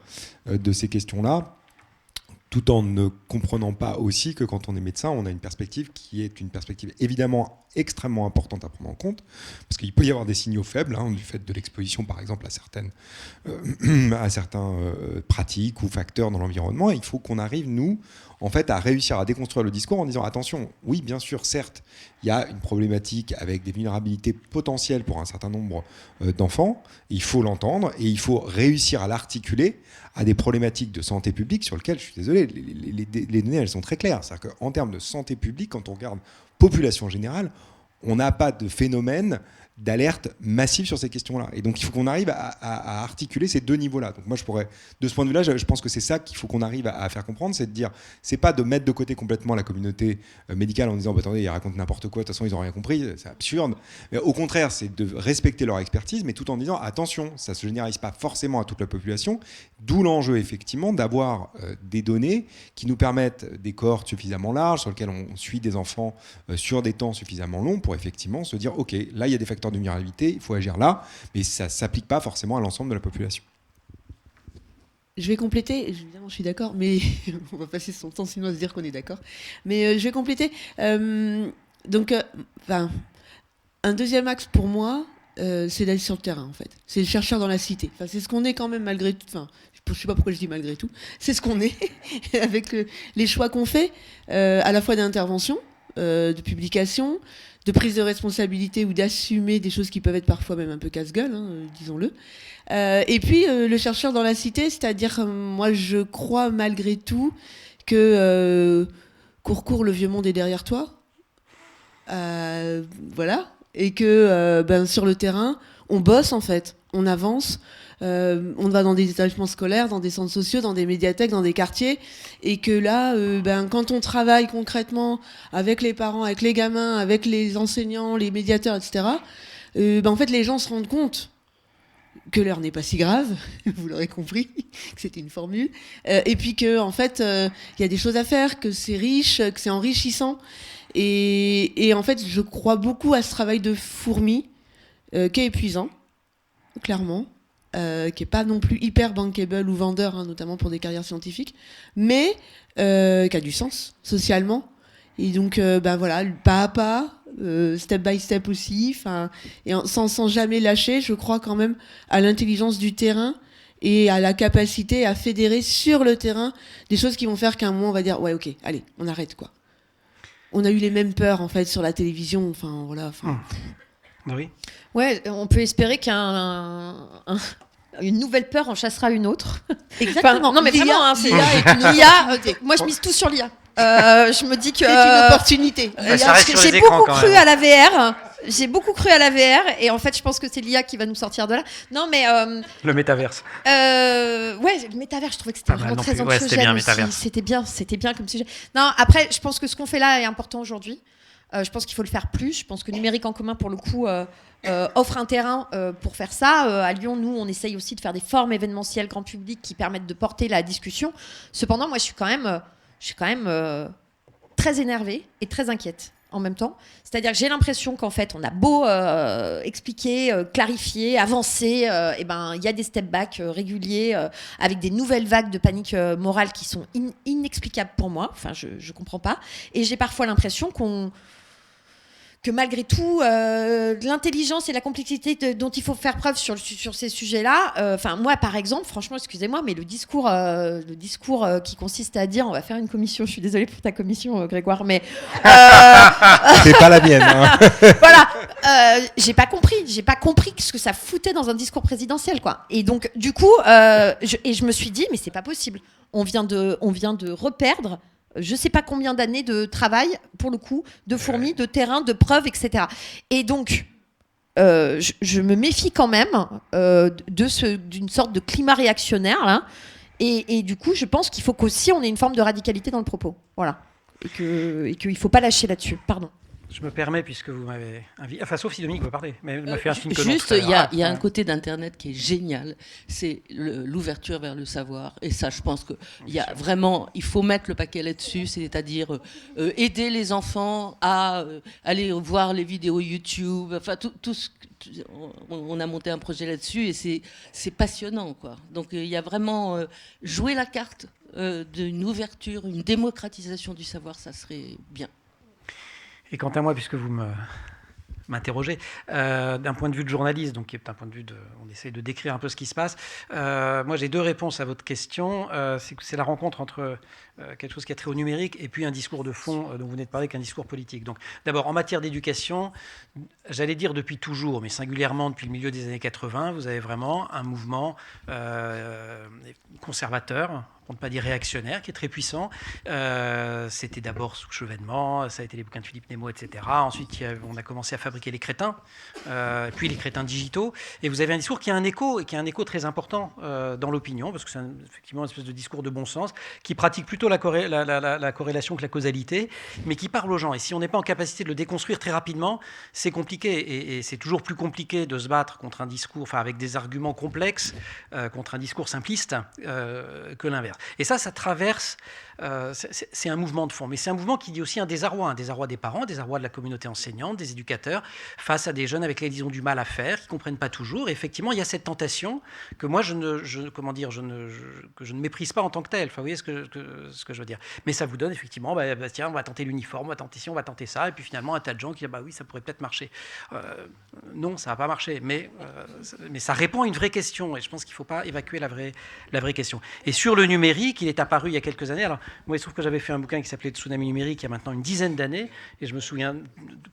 D: de ces questions-là, tout en ne comprenant pas aussi que quand on est médecin, on a une perspective qui est une perspective évidemment extrêmement importante à prendre en compte, parce qu'il peut y avoir des signaux faibles, du fait de l'exposition par exemple à certaines pratiques ou facteurs dans l'environnement. Il faut qu'on arrive, nous, en fait, à réussir à déconstruire le discours en disant attention, oui, bien sûr, certes, il y a une problématique avec des vulnérabilités potentielles pour un certain nombre d'enfants, il faut l'entendre et il faut réussir à l'articuler à des problématiques de santé publique sur lesquelles, je suis désolé, les données, elles sont très claires. C'est-à-dire qu'en termes de santé publique, quand on regarde population générale, on n'a pas de phénomène d'alerte massive sur ces questions-là. Et donc, il faut qu'on arrive à articuler ces deux niveaux-là. Donc, moi, je pourrais, de ce point de vue-là, je pense que c'est ça qu'il faut qu'on arrive à faire comprendre, c'est de dire, c'est pas de mettre de côté complètement la communauté médicale en disant, attendez, ils racontent n'importe quoi, de toute façon, ils n'ont rien compris, c'est absurde. Mais au contraire, c'est de respecter leur expertise, mais tout en disant, attention, ça se généralise pas forcément à toute la population, d'où l'enjeu, effectivement, d'avoir des données qui nous permettent des cohortes suffisamment larges, sur lesquelles on suit des enfants sur des temps suffisamment longs pour effectivement se dire, OK, là, il y a des facteurs de vulnérabilité, il faut agir là, mais ça ne s'applique pas forcément à l'ensemble de la population.
G: Je vais compléter, évidemment je suis d'accord, mais on va passer son temps sinon à se dire qu'on est d'accord. Mais je vais compléter. Donc, un deuxième axe pour moi, c'est d'aller sur le terrain en fait. C'est le chercheur dans la cité. Enfin, c'est ce qu'on est quand même malgré tout. Enfin, je sais pas pourquoi je dis malgré tout. C'est ce qu'on est avec les choix qu'on fait, à la fois d'intervention, de publication, de prise de responsabilité ou d'assumer des choses qui peuvent être parfois même un peu casse-gueule, hein, disons-le. Et puis le chercheur dans la cité, c'est-à-dire moi je crois malgré tout que cours le vieux monde est derrière toi, voilà, et que sur le terrain on bosse en fait, on avance, on va dans des établissements scolaires, dans des centres sociaux, dans des médiathèques, dans des quartiers, et que là quand on travaille concrètement avec les parents, avec les gamins, avec les enseignants, les médiateurs, etc., en fait les gens se rendent compte que l'heure n'est pas si grave, vous l'aurez compris, que c'était une formule, et puis que en fait, il y a des choses à faire, que c'est riche, que c'est enrichissant, et en fait, je crois beaucoup à ce travail de fourmi, qui est épuisant, clairement, qui est pas non plus hyper bankable ou vendeur, hein, notamment pour des carrières scientifiques, mais qui a du sens socialement. Et donc, voilà, pas à pas, step by step aussi, et sans jamais lâcher, je crois quand même à l'intelligence du terrain et à la capacité à fédérer sur le terrain des choses qui vont faire qu'à un moment on va dire ouais, ok, allez, on arrête quoi. On a eu les mêmes peurs en fait sur la télévision, enfin voilà.
A: Oui.
H: Ouais, on peut espérer qu'une nouvelle peur en chassera une autre.
G: Exactement.
H: Enfin, non mais vraiment, hein, c'est l'IA. Moi, je mise tout sur l'IA. Je me dis que
G: c'est une opportunité.
H: J'ai beaucoup cru à la VR. J'ai beaucoup cru à la VR et en fait, je pense que c'est l'IA qui va nous sortir de là. Non, mais
A: le métaverse.
H: Ouais, le métaverse, je trouvais que c'était vraiment très anxiogène. C'était bien comme sujet. Non, après, je pense que ce qu'on fait là est important aujourd'hui. Je pense qu'il faut le faire plus. Je pense que Numérique en commun, pour le coup, offre un terrain pour faire ça. À Lyon, nous, on essaye aussi de faire des formes événementielles grand public qui permettent de porter la discussion. Cependant, moi, je suis quand même très énervée et très inquiète en même temps. C'est-à-dire que j'ai l'impression qu'en fait, on a beau expliquer, clarifier, avancer, il y a des step-back réguliers avec des nouvelles vagues de panique morale qui sont inexplicables pour moi. Enfin, je comprends pas. Et j'ai parfois l'impression que malgré tout, l'intelligence et la complexité dont il faut faire preuve sur ces sujets-là, moi, par exemple, franchement, excusez-moi, mais le discours qui consiste à dire on va faire une commission, je suis désolée pour ta commission, Grégoire, mais...
D: C'est pas la mienne. Hein.
H: Voilà, j'ai pas compris ce que ça foutait dans un discours présidentiel, quoi. Et donc, du coup, je me suis dit, mais c'est pas possible. On vient de reperdre je sais pas combien d'années de travail, pour le coup, de fourmis, de terrain, de preuves, etc. Et donc, je me méfie quand même d'une sorte de climat réactionnaire, là. Et du coup, je pense qu'il faut qu'aussi on ait une forme de radicalité dans le propos. Voilà. Et qu'il ne faut pas lâcher là-dessus. Pardon.
A: Je me permets, puisque vous m'avez invité... Enfin, sauf si Dominique veut parler, mais elle m'a fait un signe que non.
E: Juste, il y a un côté d'Internet qui est génial, c'est l'ouverture vers le savoir. Et ça, je pense il faut mettre le paquet là-dessus, c'est-à-dire aider les enfants à aller voir les vidéos YouTube, enfin, on a monté un projet là-dessus et c'est passionnant, quoi. Donc, il y a vraiment jouer la carte d'une ouverture, une démocratisation du savoir, ça serait bien.
A: Et quant à moi, puisque vous m'interrogez, d'un point de vue de journaliste, donc d'un point de vue on essaye de décrire un peu ce qui se passe, moi j'ai deux réponses à votre question. C'est la rencontre entre quelque chose qui a trait au numérique et puis un discours de fond dont vous venez de parler, qu'un discours politique. Donc d'abord, en matière d'éducation, j'allais dire depuis toujours, mais singulièrement depuis le milieu des années 80, vous avez vraiment un mouvement conservateur, pour ne pas dire réactionnaire, qui est très puissant. C'était d'abord sous Chevènement, ça a été les bouquins de Philippe Nemo, etc. Ensuite, on a commencé à fabriquer les crétins, puis les crétins digitaux. Et vous avez un discours qui a un écho, et qui a un écho très important dans l'opinion, parce que c'est effectivement une espèce de discours de bon sens, qui pratique plutôt la corrélation que la causalité, mais qui parle aux gens. Et si on n'est pas en capacité de le déconstruire très rapidement, c'est compliqué. Et c'est toujours plus compliqué de se battre contre un discours, enfin avec des arguments complexes, contre un discours simpliste, que l'inverse. Et ça traverse c'est un mouvement de fond. Mais c'est un mouvement qui dit aussi un désarroi des parents, un désarroi de la communauté enseignante, des éducateurs, face à des jeunes avec lesquels ils ont du mal à faire, qui ne comprennent pas toujours. Et effectivement, il y a cette tentation que moi, que je ne méprise pas en tant que telle. Enfin, vous voyez ce que je veux dire. Mais ça vous donne effectivement, tiens, on va tenter l'uniforme, on va tenter ci, on va tenter ça. Et puis finalement, un tas de gens qui disent, oui, ça pourrait peut-être marcher. Non, ça ne va pas marcher. Mais ça répond à une vraie question. Et je pense qu'il ne faut pas évacuer la vraie question. Et sur le numérique, il est apparu il y a quelques années. Alors, moi, il se trouve que j'avais fait un bouquin qui s'appelait Tsunami numérique il y a maintenant une dizaine d'années. Et je me souviens,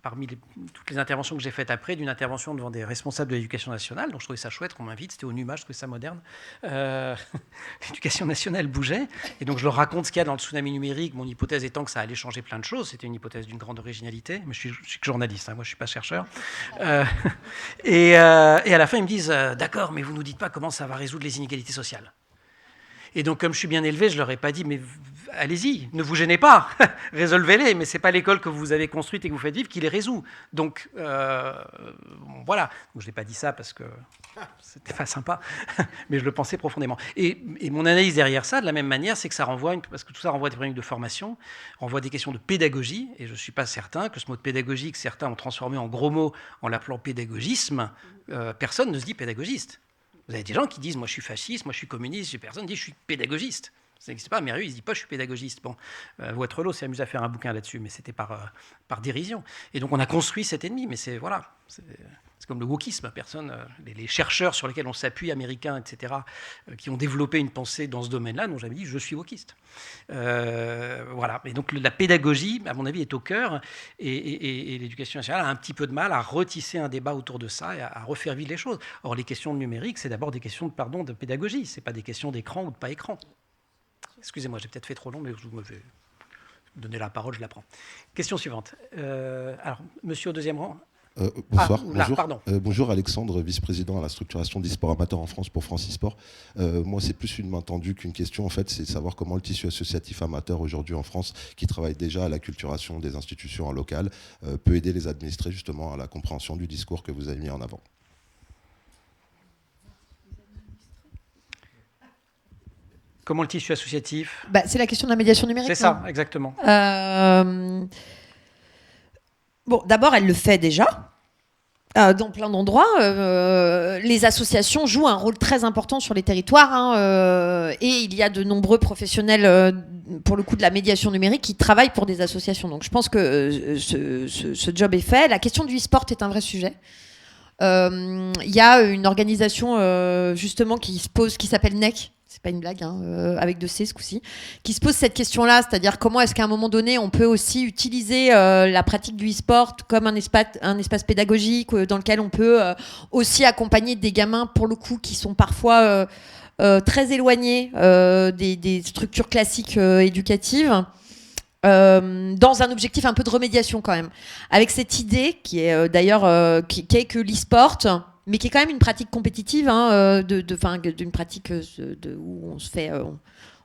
A: parmi toutes les interventions que j'ai faites après, d'une intervention devant des responsables de l'éducation nationale. Donc, je trouvais ça chouette qu'on m'invite. C'était au NUMA, je trouvais ça moderne. L'éducation nationale bougeait. Et donc, je leur raconte ce qu'il y a dans le tsunami numérique. Mon hypothèse étant que ça allait changer plein de choses. C'était une hypothèse d'une grande originalité. Mais je suis que journaliste, hein, moi, je ne suis pas chercheur. Et à la fin, ils me disent d'accord, mais vous ne nous dites pas comment ça va résoudre les inégalités sociales. Et donc, comme je suis bien élevé, je ne leur ai pas dit, mais allez-y, ne vous gênez pas, résolvez-les, mais ce n'est pas l'école que vous avez construite et que vous faites vivre qui les résout. Donc, voilà. Donc, je n'ai pas dit ça parce que c'était pas sympa, mais je le pensais profondément. Et mon analyse derrière ça, de la même manière, c'est que ça renvoie, parce que tout ça renvoie à des problèmes de formation, renvoie à des questions de pédagogie, et je ne suis pas certain que ce mot de pédagogie que certains ont transformé en gros mot en l'appelant pédagogisme, personne ne se dit pédagogiste. Vous avez des gens qui disent « moi je suis fasciste, moi je suis communiste », personne ne dit « je suis pédagogiste ». Ça n'existe pas, Mérieux, il ne dit pas « je suis pédagogiste ». Bon, Waterloo s'est amusé à faire un bouquin là-dessus, mais c'était par dérision. Et donc on a construit cet ennemi, mais c'est comme le wokisme. Les chercheurs sur lesquels on s'appuie, américains, etc., qui ont développé une pensée dans ce domaine-là, n'ont jamais dit « je suis wokiste ». Voilà. Et donc la pédagogie, à mon avis, est au cœur, et l'éducation nationale a un petit peu de mal à retisser un débat autour de ça et à refaire vivre les choses. Or, les questions de numérique, c'est d'abord des questions de pédagogie, ce n'est pas des questions d'écran ou de pas écran. Excusez-moi, j'ai peut-être fait trop long, mais je vais donner la parole, je la prends. Question suivante. Alors, monsieur au deuxième rang.
I: Bonsoir.
A: Pardon.
I: Bonjour Alexandre, vice-président à la structuration d'e-sport amateur en France pour France e-sport. Moi, c'est plus une main tendue qu'une question. En fait, c'est de savoir comment le tissu associatif amateur aujourd'hui en France, qui travaille déjà à l'acculturation des institutions locales, peut aider les administrés justement à la compréhension du discours que vous avez mis en avant.
A: Comment le tissu associatif
H: C'est la question de la médiation numérique.
A: C'est ça, exactement.
H: Bon, d'abord, elle le fait déjà. Dans plein d'endroits, les associations jouent un rôle très important sur les territoires, et il y a de nombreux professionnels, pour le coup, de la médiation numérique qui travaillent pour des associations. Donc je pense que ce job est fait. La question du e-sport est un vrai sujet. Il y a une organisation justement qui s'appelle NEC. C'est pas une blague, avec 2 C ce coup-ci, qui se pose cette question-là, c'est-à-dire comment est-ce qu'à un moment donné, on peut aussi utiliser la pratique du e-sport comme un espace pédagogique dans lequel on peut aussi accompagner des gamins, pour le coup, qui sont parfois très éloignés des structures classiques éducatives, dans un objectif un peu de remédiation quand même. Avec cette idée qui est d'ailleurs qui est que l'e-sport, mais qui est quand même une pratique compétitive, d'une pratique où on se fait,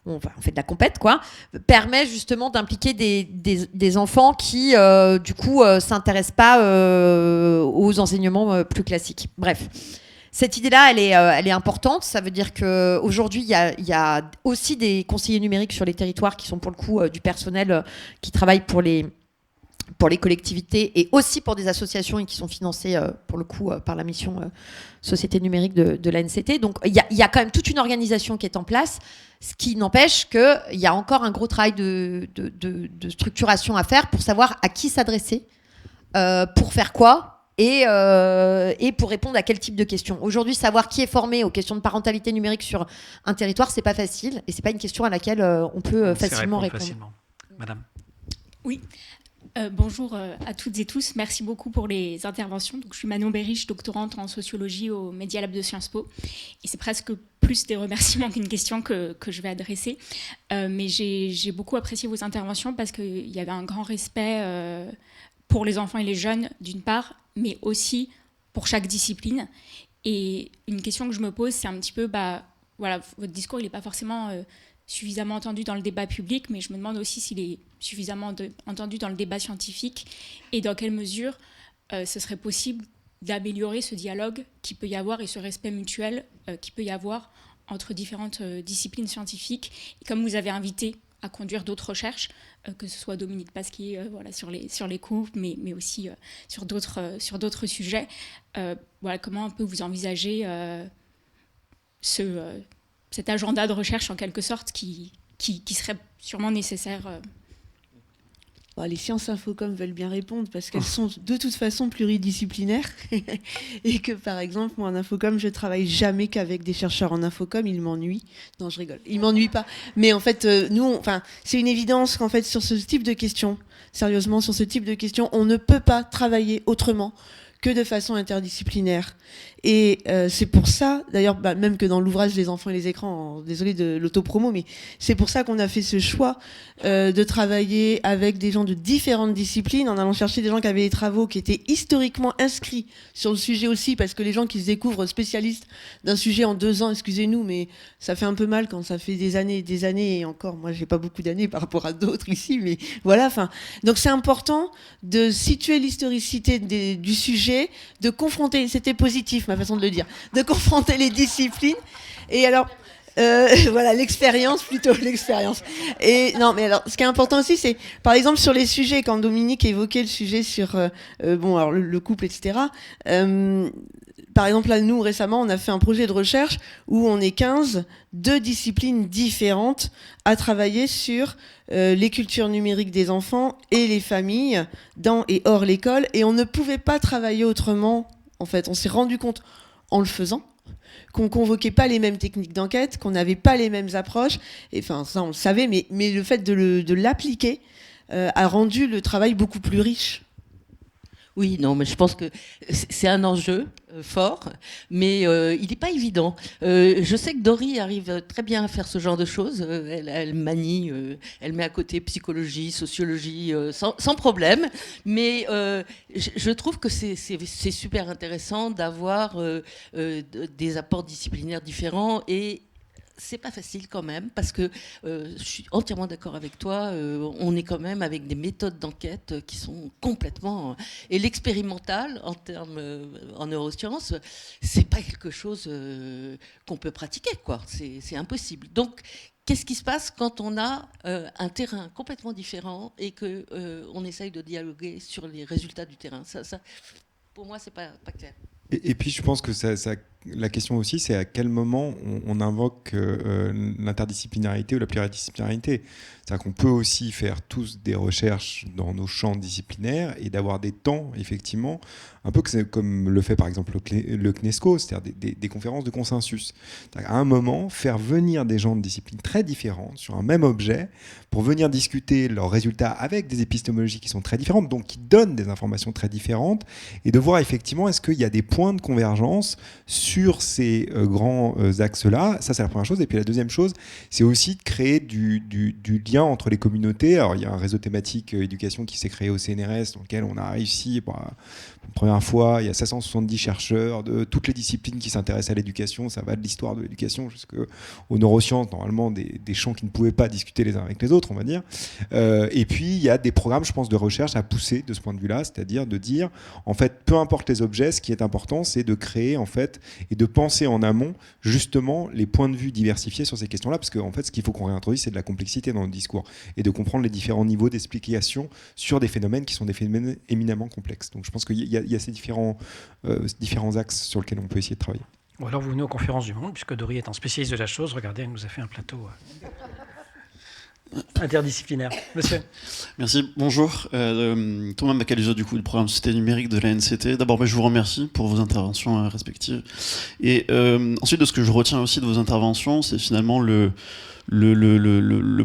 H: on fait de la compète, quoi, permet justement d'impliquer des enfants qui, du coup, s'intéressent pas aux enseignements plus classiques. Bref, cette idée-là, elle est importante. Ça veut dire qu'aujourd'hui, il y a aussi des conseillers numériques sur les territoires qui sont, pour le coup, du personnel qui travaille pour les collectivités et aussi pour des associations et qui sont financées, pour le coup, par la mission Société numérique de l'ANCT. Donc, il y a quand même toute une organisation qui est en place, ce qui n'empêche qu'il y a encore un gros travail de structuration à faire pour savoir à qui s'adresser, pour faire quoi et pour répondre à quel type de questions. Aujourd'hui, savoir qui est formé aux questions de parentalité numérique sur un territoire, c'est pas facile et c'est pas une question à laquelle on peut facilement répondre.
A: Madame.
J: Oui. Bonjour à toutes et tous. Merci beaucoup pour les interventions. Donc, je suis Manon Berriche, doctorante en sociologie au Media Lab de Sciences Po. Et c'est presque plus des remerciements qu'une question que je vais adresser. Mais j'ai beaucoup apprécié vos interventions parce qu'il y avait un grand respect pour les enfants et les jeunes, d'une part, mais aussi pour chaque discipline. Et une question que je me pose, c'est un petit peu, voilà, votre discours, il n'est pas forcément suffisamment entendu dans le débat public, mais je me demande aussi s'il est suffisamment entendu dans le débat scientifique et dans quelle mesure ce serait possible d'améliorer ce dialogue qu'il peut y avoir et ce respect mutuel qu'il peut y avoir entre différentes disciplines scientifiques. Et comme vous avez invité à conduire d'autres recherches, que ce soit Dominique Pasquier sur les couples, mais aussi sur d'autres sujets. Voilà, comment un peu vous envisagez cet agenda de recherche en quelque sorte qui serait sûrement nécessaire.
G: Les sciences infocom veulent bien répondre parce qu'elles sont de toute façon pluridisciplinaires et que par exemple moi en infocom je travaille jamais qu'avec des chercheurs en infocom, ils m'ennuient. Non, je rigole, ils m'ennuient pas. Mais en fait c'est une évidence qu'en fait sur ce type de questions, sérieusement sur ce type de questions, on ne peut pas travailler autrement que de façon interdisciplinaire. Et c'est pour ça, d'ailleurs, même que dans l'ouvrage Les enfants et les écrans, désolé de l'autopromo, mais c'est pour ça qu'on a fait ce choix de travailler avec des gens de différentes disciplines, en allant chercher des gens qui avaient des travaux qui étaient historiquement inscrits sur le sujet aussi, parce que les gens qui se découvrent spécialistes d'un sujet en 2 ans, excusez-nous, mais ça fait un peu mal quand ça fait des années, et encore, moi j'ai pas beaucoup d'années par rapport à d'autres ici, mais voilà, donc c'est important de situer l'historicité du sujet, de confronter, c'était positif ma façon de le dire, de confronter les disciplines. Et alors, voilà, l'expérience. Et non, mais alors, ce qui est important aussi, c'est, par exemple, sur les sujets, quand Dominique évoquait le sujet sur, le couple, etc. Par exemple, là, nous, récemment, on a fait un projet de recherche où on est 15, 2 disciplines différentes à travailler sur les cultures numériques des enfants et les familles dans et hors l'école. Et on ne pouvait pas travailler autrement. En fait, on s'est rendu compte en le faisant qu'on convoquait pas les mêmes techniques d'enquête, qu'on n'avait pas les mêmes approches. Et enfin, ça, on le savait, mais le fait de l'appliquer a rendu le travail beaucoup plus riche.
E: Oui, non, mais je pense que c'est un enjeu fort, mais il n'est pas évident. Je sais que Dory arrive très bien à faire ce genre de choses. Elle manie, elle met à côté psychologie, sociologie, sans problème. Mais je trouve que c'est super intéressant d'avoir des apports disciplinaires différents et c'est pas facile quand même, parce que je suis entièrement d'accord avec toi, on est quand même avec des méthodes d'enquête qui sont complètement... Et l'expérimental, en termes en neurosciences, c'est pas quelque chose qu'on peut pratiquer, quoi. C'est impossible. Donc, qu'est-ce qui se passe quand on a un terrain complètement différent et qu'on essaye de dialoguer sur les résultats du terrain? Ça, pour moi, c'est pas clair.
D: Et puis je pense que la question aussi, c'est à quel moment on invoque l'interdisciplinarité ou la pluridisciplinarité. C'est-à-dire qu'on peut aussi faire tous des recherches dans nos champs disciplinaires et d'avoir des temps, effectivement, un peu comme le fait par exemple le CNESCO, c'est-à-dire des conférences de consensus. À un moment, faire venir des gens de disciplines très différentes sur un même objet pour venir discuter leurs résultats avec des épistémologies qui sont très différentes, donc qui donnent des informations très différentes, et de voir effectivement est-ce qu'il y a des points de convergence sur ces grands axes-là. Ça, c'est la première chose. Et puis la deuxième chose, c'est aussi de créer du lien entre les communautés. Alors, il y a un réseau thématique éducation qui s'est créé au CNRS, dans lequel on a réussi, la première fois, il y a 770 chercheurs de toutes les disciplines qui s'intéressent à l'éducation. Ça va de l'histoire de l'éducation jusqu'aux neurosciences, normalement des champs qui ne pouvaient pas discuter les uns avec les autres, on va dire. Et puis, il y a des programmes, je pense, de recherche à pousser de ce point de vue-là, c'est-à-dire de dire, en fait, peu importe les objets, ce qui est important, c'est de créer, en fait, et de penser en amont, justement, les points de vue diversifiés sur ces questions-là, parce qu'en fait, ce qu'il faut qu'on réintroduise, c'est de la complexité dans le discours, et de comprendre les différents niveaux d'explication sur des phénomènes qui sont des phénomènes éminemment complexes. Donc je pense qu'il y a ces différents axes sur lesquels on peut essayer de travailler.
A: Ou alors vous venez aux conférences du Monde, puisque Dory est un spécialiste de la chose. Regardez, elle nous a fait un plateau interdisciplinaire. Monsieur.
K: Merci, bonjour. Thomas Macaluso, du programme Société numérique de la NCT. D'abord, je vous remercie pour vos interventions respectives. Et ensuite, de ce que je retiens aussi de vos interventions, c'est finalement le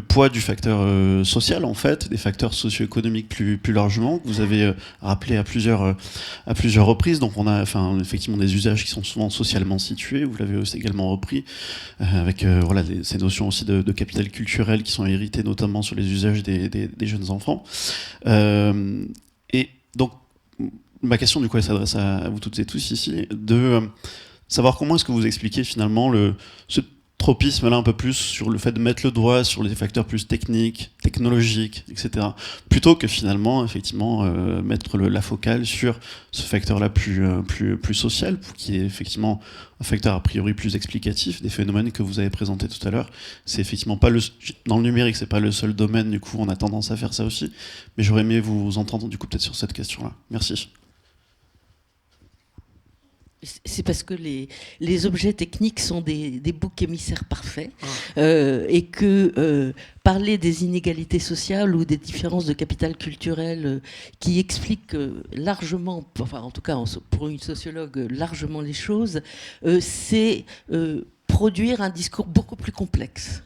K: poids du facteur social, en fait, des facteurs socio-économiques plus largement, que vous avez rappelé à plusieurs reprises. Donc on a effectivement des usages qui sont souvent socialement situés, vous l'avez aussi également repris, avec ces notions aussi de capital culturel qui sont héritées notamment sur les usages des jeunes enfants. Et donc ma question du coup elle s'adresse à vous toutes et tous ici, de savoir comment est-ce que vous expliquez finalement tropisme là un peu plus sur le fait de mettre le doigt sur les facteurs plus techniques, technologiques, etc. Plutôt que finalement, effectivement, mettre la focale sur ce facteur-là plus social, qui est effectivement un facteur a priori plus explicatif des phénomènes que vous avez présentés tout à l'heure. C'est effectivement pas dans le numérique, c'est pas le seul domaine, du coup, on a tendance à faire ça aussi. Mais j'aurais aimé vous entendre, du coup, peut-être sur cette question-là. Merci.
L: C'est parce que les objets techniques sont des boucs émissaires parfaits et que parler des inégalités sociales ou des différences de capital culturel qui expliquent largement, enfin en tout cas pour une sociologue, largement les choses, c'est produire un discours beaucoup plus complexe.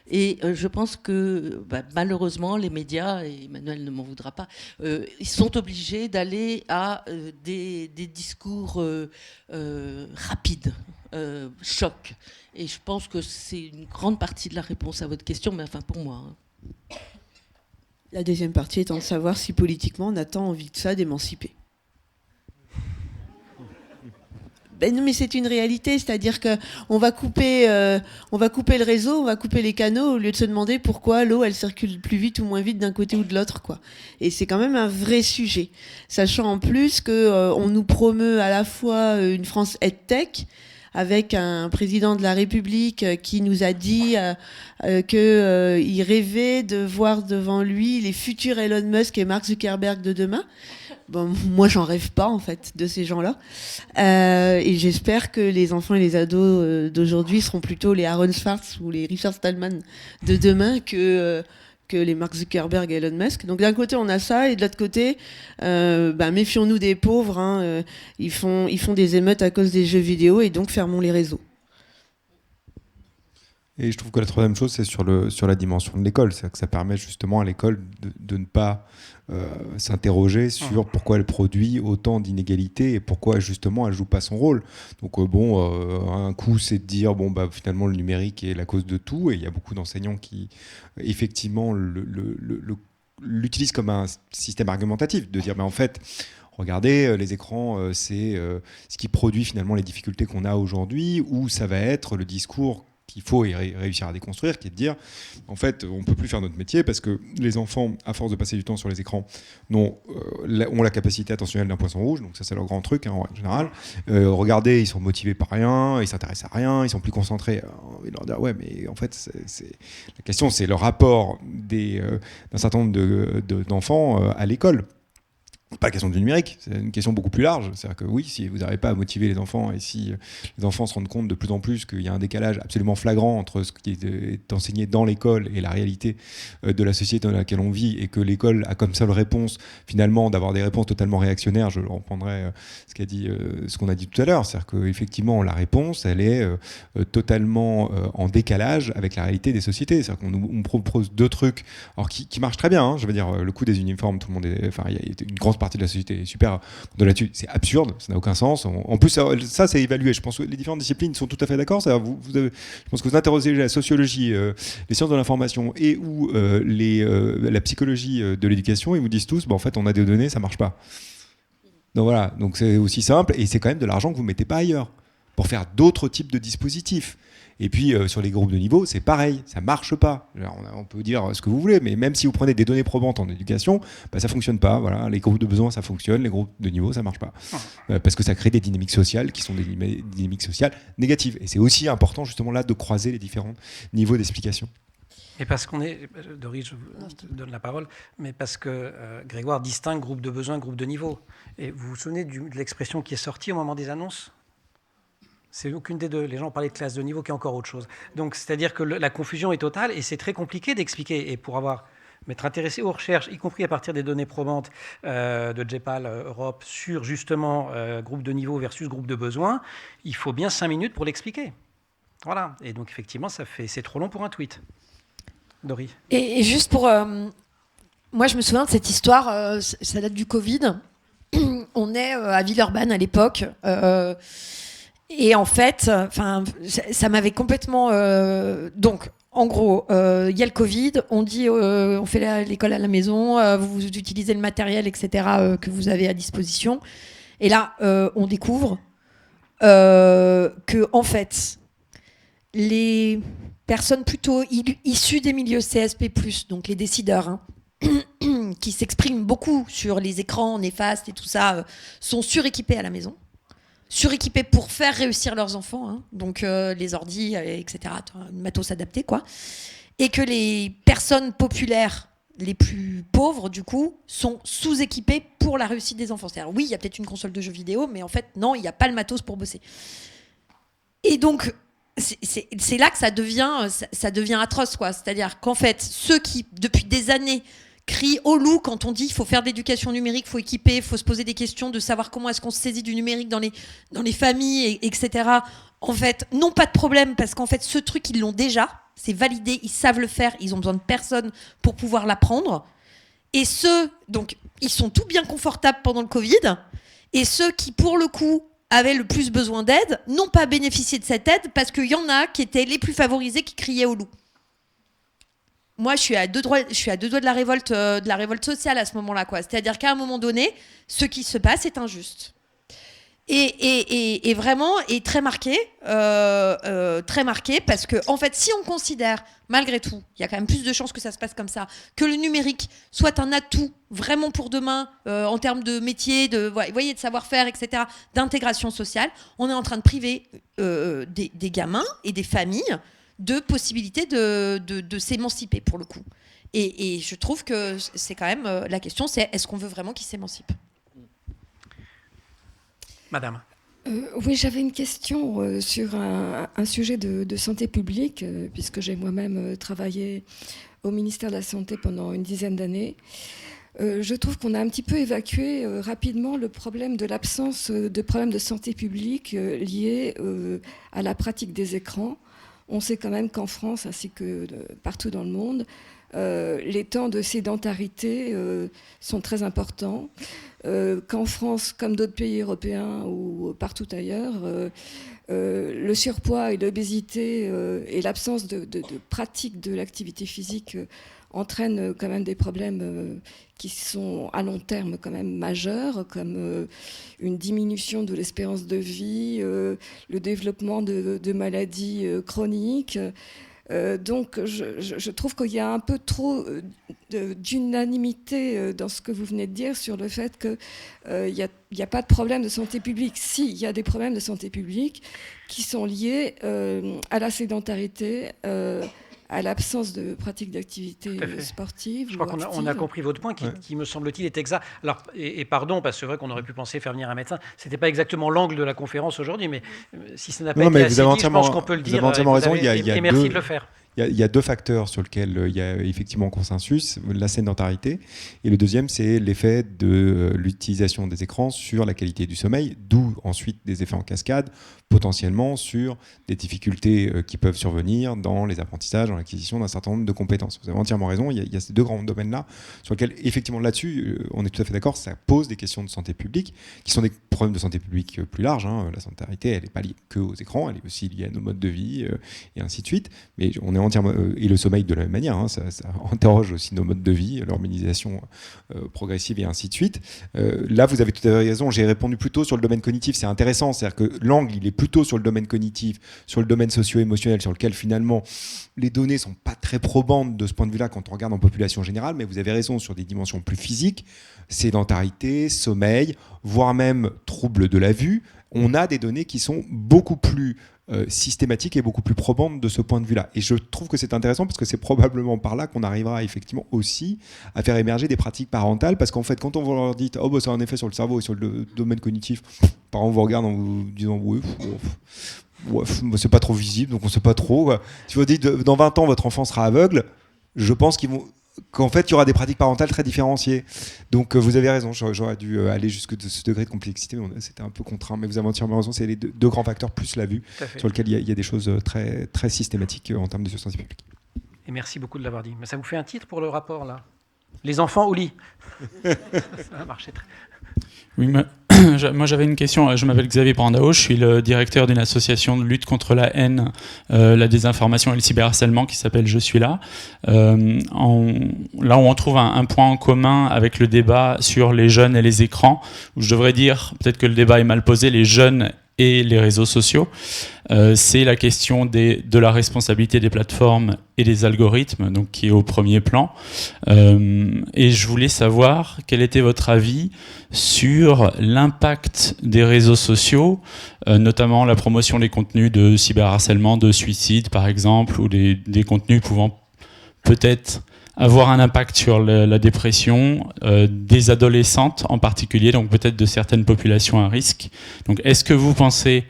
L: Et je pense que malheureusement, les médias, et Emmanuel ne m'en voudra pas, ils sont obligés d'aller à des discours rapides, chocs. Et je pense que c'est une grande partie de la réponse à votre question, mais enfin pour moi. Hein.
G: La deuxième partie étant de savoir si politiquement on a tant envie de ça, d'émanciper. Ben non, mais c'est une réalité, c'est-à-dire qu'on va couper le réseau, on va couper les canaux au lieu de se demander pourquoi l'eau elle circule plus vite ou moins vite d'un côté ou de l'autre, quoi. Et c'est quand même un vrai sujet, sachant en plus que on nous promeut à la fois une France EdTech avec un président de la République qui nous a dit qu'il rêvait de voir devant lui les futurs Elon Musk et Mark Zuckerberg de demain. Bon, moi, j'en rêve pas, en fait, de ces gens-là. Et j'espère que les enfants et les ados d'aujourd'hui seront plutôt les Aaron Swartz ou les Richard Stallman de demain que les Mark Zuckerberg et Elon Musk. Donc d'un côté, on a ça, et de l'autre côté, méfions-nous des pauvres. Hein, ils font des émeutes à cause des jeux vidéo, et donc fermons les réseaux.
D: Et je trouve que la troisième chose, c'est sur la dimension de l'école. C'est-à-dire que ça permet justement à l'école de ne pas s'interroger sur pourquoi elle produit autant d'inégalités et pourquoi justement elle joue pas son rôle. Donc un coup, c'est de dire finalement le numérique est la cause de tout, et il y a beaucoup d'enseignants qui effectivement l'utilisent comme un système argumentatif, de dire en fait, regardez, les écrans, c'est ce qui produit finalement les difficultés qu'on a aujourd'hui, ou ça va être le discours qu'il faut réussir à déconstruire, qui est de dire, en fait, on ne peut plus faire notre métier parce que les enfants, à force de passer du temps sur les écrans, ont la capacité attentionnelle d'un poisson rouge, donc ça c'est leur grand truc, hein, en général. Regardez, ils sont motivés par rien, ils s'intéressent à rien, ils sont plus concentrés. Et leur dire, ouais, mais en fait, la question, c'est le rapport d'un certain nombre d'enfants à l'école. Pas la question du numérique, c'est une question beaucoup plus large. C'est-à-dire que oui, si vous n'arrivez pas à motiver les enfants, et si les enfants se rendent compte de plus en plus qu'il y a un décalage absolument flagrant entre ce qui est enseigné dans l'école et la réalité de la société dans laquelle on vit, et que l'école a comme seule réponse finalement d'avoir des réponses totalement réactionnaires, je reprendrai ce qu'on a dit tout à l'heure, c'est-à-dire qu'effectivement la réponse elle est totalement en décalage avec la réalité des sociétés. C'est-à-dire qu'on nous propose deux trucs alors qui marchent très bien, hein. Je veux dire, le coût des uniformes, tout le monde il y a une grosse partie de la société est super là-dessus, c'est absurde, ça n'a aucun sens. En plus, ça c'est évalué. Je pense que les différentes disciplines sont tout à fait d'accord. Je pense que vous interrogez la sociologie, les sciences de l'information et ou la psychologie de l'éducation, ils vous disent tous, en fait, on a des données, ça marche pas. Donc voilà, donc c'est aussi simple, et c'est quand même de l'argent que vous mettez pas ailleurs pour faire d'autres types de dispositifs. Et puis sur les groupes de niveau, c'est pareil, ça marche pas. Alors, on peut dire ce que vous voulez, mais même si vous prenez des données probantes en éducation, ça fonctionne pas. Voilà, les groupes de besoin, ça fonctionne, les groupes de niveau, ça marche pas, parce que ça crée des dynamiques sociales qui sont des dynamiques sociales négatives. Et c'est aussi important justement là de croiser les différents niveaux d'explication.
A: Et parce qu'on est, Doris, je vous donne la parole, mais parce que Grégoire distingue groupe de besoin, groupe de niveau. Et vous vous souvenez de l'expression qui est sortie au moment des annonces ? C'est aucune des deux. Les gens parlaient de classe de niveau, qui est encore autre chose. Donc, c'est-à-dire que la confusion est totale, et c'est très compliqué d'expliquer. Et pour m'être intéressé aux recherches, y compris à partir des données probantes de JPAL Europe sur justement groupe de niveau versus groupe de besoin, il faut bien 5 minutes pour l'expliquer. Voilà. Et donc, effectivement, c'est trop long pour un tweet. Doris.
H: Et juste pour... moi, je me souviens de cette histoire, ça date du Covid. On est à Villeurbanne à l'époque. Et en fait, ça m'avait complètement... Donc, en gros, il y a le Covid, on dit on fait l'école à la maison, vous utilisez le matériel, etc., que vous avez à disposition. Et là, on découvre que, en fait, les personnes plutôt issues des milieux CSP+, donc les décideurs, hein, qui s'expriment beaucoup sur les écrans néfastes et tout ça, sont suréquipés à la maison. Suréquipés pour faire réussir leurs enfants, hein, donc les ordis, etc., matos adapté, quoi. Et que les personnes populaires les plus pauvres, du coup, sont sous-équipés pour la réussite des enfants. C'est-à-dire, oui, il y a peut-être une console de jeux vidéo, mais en fait, non, il n'y a pas le matos pour bosser. Et donc, c'est là que ça devient atroce, quoi. C'est-à-dire qu'en fait, ceux qui, depuis des années, crient au loup quand on dit qu'il faut faire de l'éducation numérique, il faut équiper, il faut se poser des questions de savoir comment est-ce qu'on se saisit du numérique dans les familles, etc., en fait, n'ont pas de problème, parce qu'en fait, ce truc, ils l'ont déjà. C'est validé, ils savent le faire, ils ont besoin de personne pour pouvoir l'apprendre. Et donc, ils sont tout bien confortables pendant le Covid. Et ceux qui, pour le coup, avaient le plus besoin d'aide, n'ont pas bénéficié de cette aide parce qu'il y en a qui étaient les plus favorisés qui criaient au loup. Moi, je suis à deux doigts de la révolte sociale à ce moment-là, quoi. C'est-à-dire qu'à un moment donné, ce qui se passe est injuste. Et vraiment est très marqué parce que en fait, si on considère malgré tout, il y a quand même plus de chances que ça se passe comme ça, que le numérique soit un atout vraiment pour demain en termes de métier, de savoir-faire, etc., d'intégration sociale, on est en train de priver des gamins et des familles de possibilités de s'émanciper pour le coup. Et je trouve que c'est quand même la question, c'est est-ce qu'on veut vraiment qu'ils s'émancipent ?
A: Madame.
M: Oui, j'avais une question sur un sujet de santé publique, puisque j'ai moi-même travaillé au ministère de la Santé pendant une dizaine d'années. Je trouve qu'on a un petit peu évacué rapidement le problème de l'absence de problèmes de santé publique liés à la pratique des écrans. On sait quand même qu'en France, ainsi que partout dans le monde, les temps de sédentarité sont très importants. Qu'en France, comme d'autres pays européens ou partout ailleurs, le surpoids et l'obésité et l'absence de pratique de l'activité physique entraînent quand même des problèmes qui sont à long terme quand même majeurs, comme une diminution de l'espérance de vie, le développement de maladies chroniques. Donc je trouve qu'il y a un peu trop d'unanimité dans ce que vous venez de dire sur le fait qu'il n'y a pas de problème de santé publique. Si, il y a des problèmes de santé publique qui sont liés à la sédentarité, à l'absence de pratique d'activité sportive.
A: Je crois qu'on a compris votre point qui me semble-t-il est exact. Alors, et pardon, parce que c'est vrai qu'on aurait pu penser faire venir un médecin. Ce n'était pas exactement l'angle de la conférence aujourd'hui, mais si ça n'a pas été assez dit, je pense qu'on peut le dire.
D: Vous avez entièrement raison.
A: Et merci de le faire.
D: Il y a deux facteurs sur lesquels il y a effectivement consensus, la sédentarité, et le deuxième, c'est l'effet de l'utilisation des écrans sur la qualité du sommeil, d'où ensuite des effets en cascade, potentiellement sur des difficultés qui peuvent survenir dans les apprentissages, dans l'acquisition d'un certain nombre de compétences. Vous avez entièrement raison, il y a ces deux grands domaines-là, sur lesquels, effectivement, là-dessus, on est tout à fait d'accord, ça pose des questions de santé publique, qui sont des problèmes de santé publique plus larges. La sédentarité, elle n'est pas liée que aux écrans, elle est aussi liée à nos modes de vie, et ainsi de suite. Mais on est entièrement, et le sommeil de la même manière, ça interroge aussi nos modes de vie, l'urbanisation progressive et ainsi de suite. Là, vous avez tout à fait raison, j'ai répondu plutôt sur le domaine cognitif, c'est intéressant, c'est-à-dire que l'angle, il est plutôt sur le domaine cognitif, sur le domaine socio-émotionnel, sur lequel finalement les données sont pas très probantes de ce point de vue-là quand on regarde en population générale, mais vous avez raison sur des dimensions plus physiques, sédentarité, sommeil, voire même troubles de la vue. On a des données qui sont beaucoup plus systématique et beaucoup plus probante de ce point de vue-là. Et je trouve que c'est intéressant parce que c'est probablement par là qu'on arrivera effectivement aussi à faire émerger des pratiques parentales, parce qu'en fait, quand on vous leur dit « Oh, bah, ça a un effet sur le cerveau et sur le domaine cognitif », parents vous regardent en vous disant « Oui, c'est pas trop visible, donc on sait pas trop. » Si vous dites « Dans 20 ans, votre enfant sera aveugle », je pense qu'en fait, il y aura des pratiques parentales très différenciées. Donc, vous avez raison, j'aurais dû aller jusque de ce degré de complexité, mais c'était un peu contraint. Mais vous avez entièrement raison, c'est les deux grands facteurs, plus la vue, sur lesquels il y a des choses très, très systématiques en termes de santé publique.
A: Et merci beaucoup de l'avoir dit. Mais ça vous fait un titre pour le rapport, là ? Les enfants au lit. Ça va marcher très...
N: Oui, moi j'avais une question. Je m'appelle Xavier Brandao, je suis le directeur d'une association de lutte contre la haine, la désinformation et le cyberharcèlement qui s'appelle Je suis là. Là où on trouve un point en commun avec le débat sur les jeunes et les écrans, où je devrais dire, peut-être que le débat est mal posé, les jeunes et les réseaux sociaux. C'est la question de la responsabilité des plateformes et des algorithmes, donc qui est au premier plan. Et je voulais savoir quel était votre avis sur l'impact des réseaux sociaux, notamment la promotion des contenus de cyberharcèlement, de suicide par exemple, ou des contenus pouvant peut-être avoir un impact sur la dépression des adolescentes en particulier, donc peut-être de certaines populations à risque. Donc est-ce que vous pensez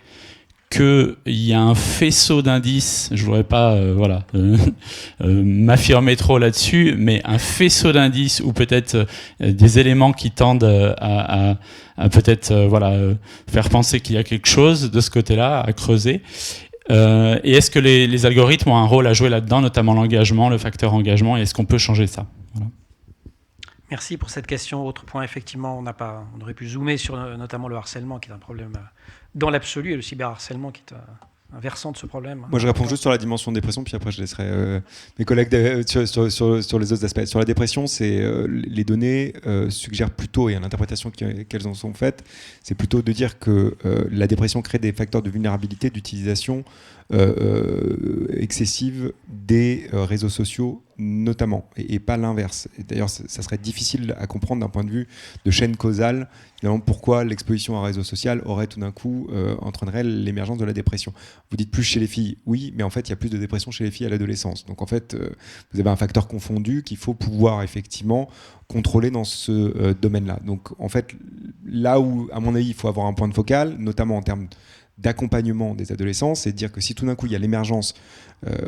N: qu'il y a un faisceau d'indices, je ne voudrais pas m'affirmer trop là-dessus, mais un faisceau d'indices ou peut-être des éléments qui tendent à peut-être faire penser qu'il y a quelque chose de ce côté-là à creuser. Et est-ce que les algorithmes ont un rôle à jouer là-dedans, notamment l'engagement, le facteur engagement, et est-ce qu'on peut changer ça? Voilà.
A: Merci pour cette question. Autre point, effectivement, on aurait pu zoomer sur notamment le harcèlement, qui est un problème dans l'absolu, et le cyberharcèlement, qui est un versant de ce problème.
D: Moi, je réponds juste sur la dimension de dépression, puis après, je laisserai mes collègues sur les autres aspects. Sur la dépression, les données suggèrent plutôt, et l'interprétation qu'elles en sont faites, c'est plutôt de dire que la dépression crée des facteurs de vulnérabilité, d'utilisation excessive des réseaux sociaux notamment, et pas l'inverse. D'ailleurs, ça serait difficile à comprendre d'un point de vue de chaîne causale, finalement, pourquoi l'exposition à un réseau social aurait tout d'un coup entraînerait l'émergence de la dépression. Vous dites plus chez les filles, oui, mais en fait, il y a plus de dépression chez les filles à l'adolescence. Donc en fait, vous avez un facteur confondu qu'il faut pouvoir effectivement contrôler dans ce domaine-là. Donc en fait, là où, à mon avis, il faut avoir un point de focal, notamment en termes d'accompagnement des adolescents, c'est de dire que si tout d'un coup il y a l'émergence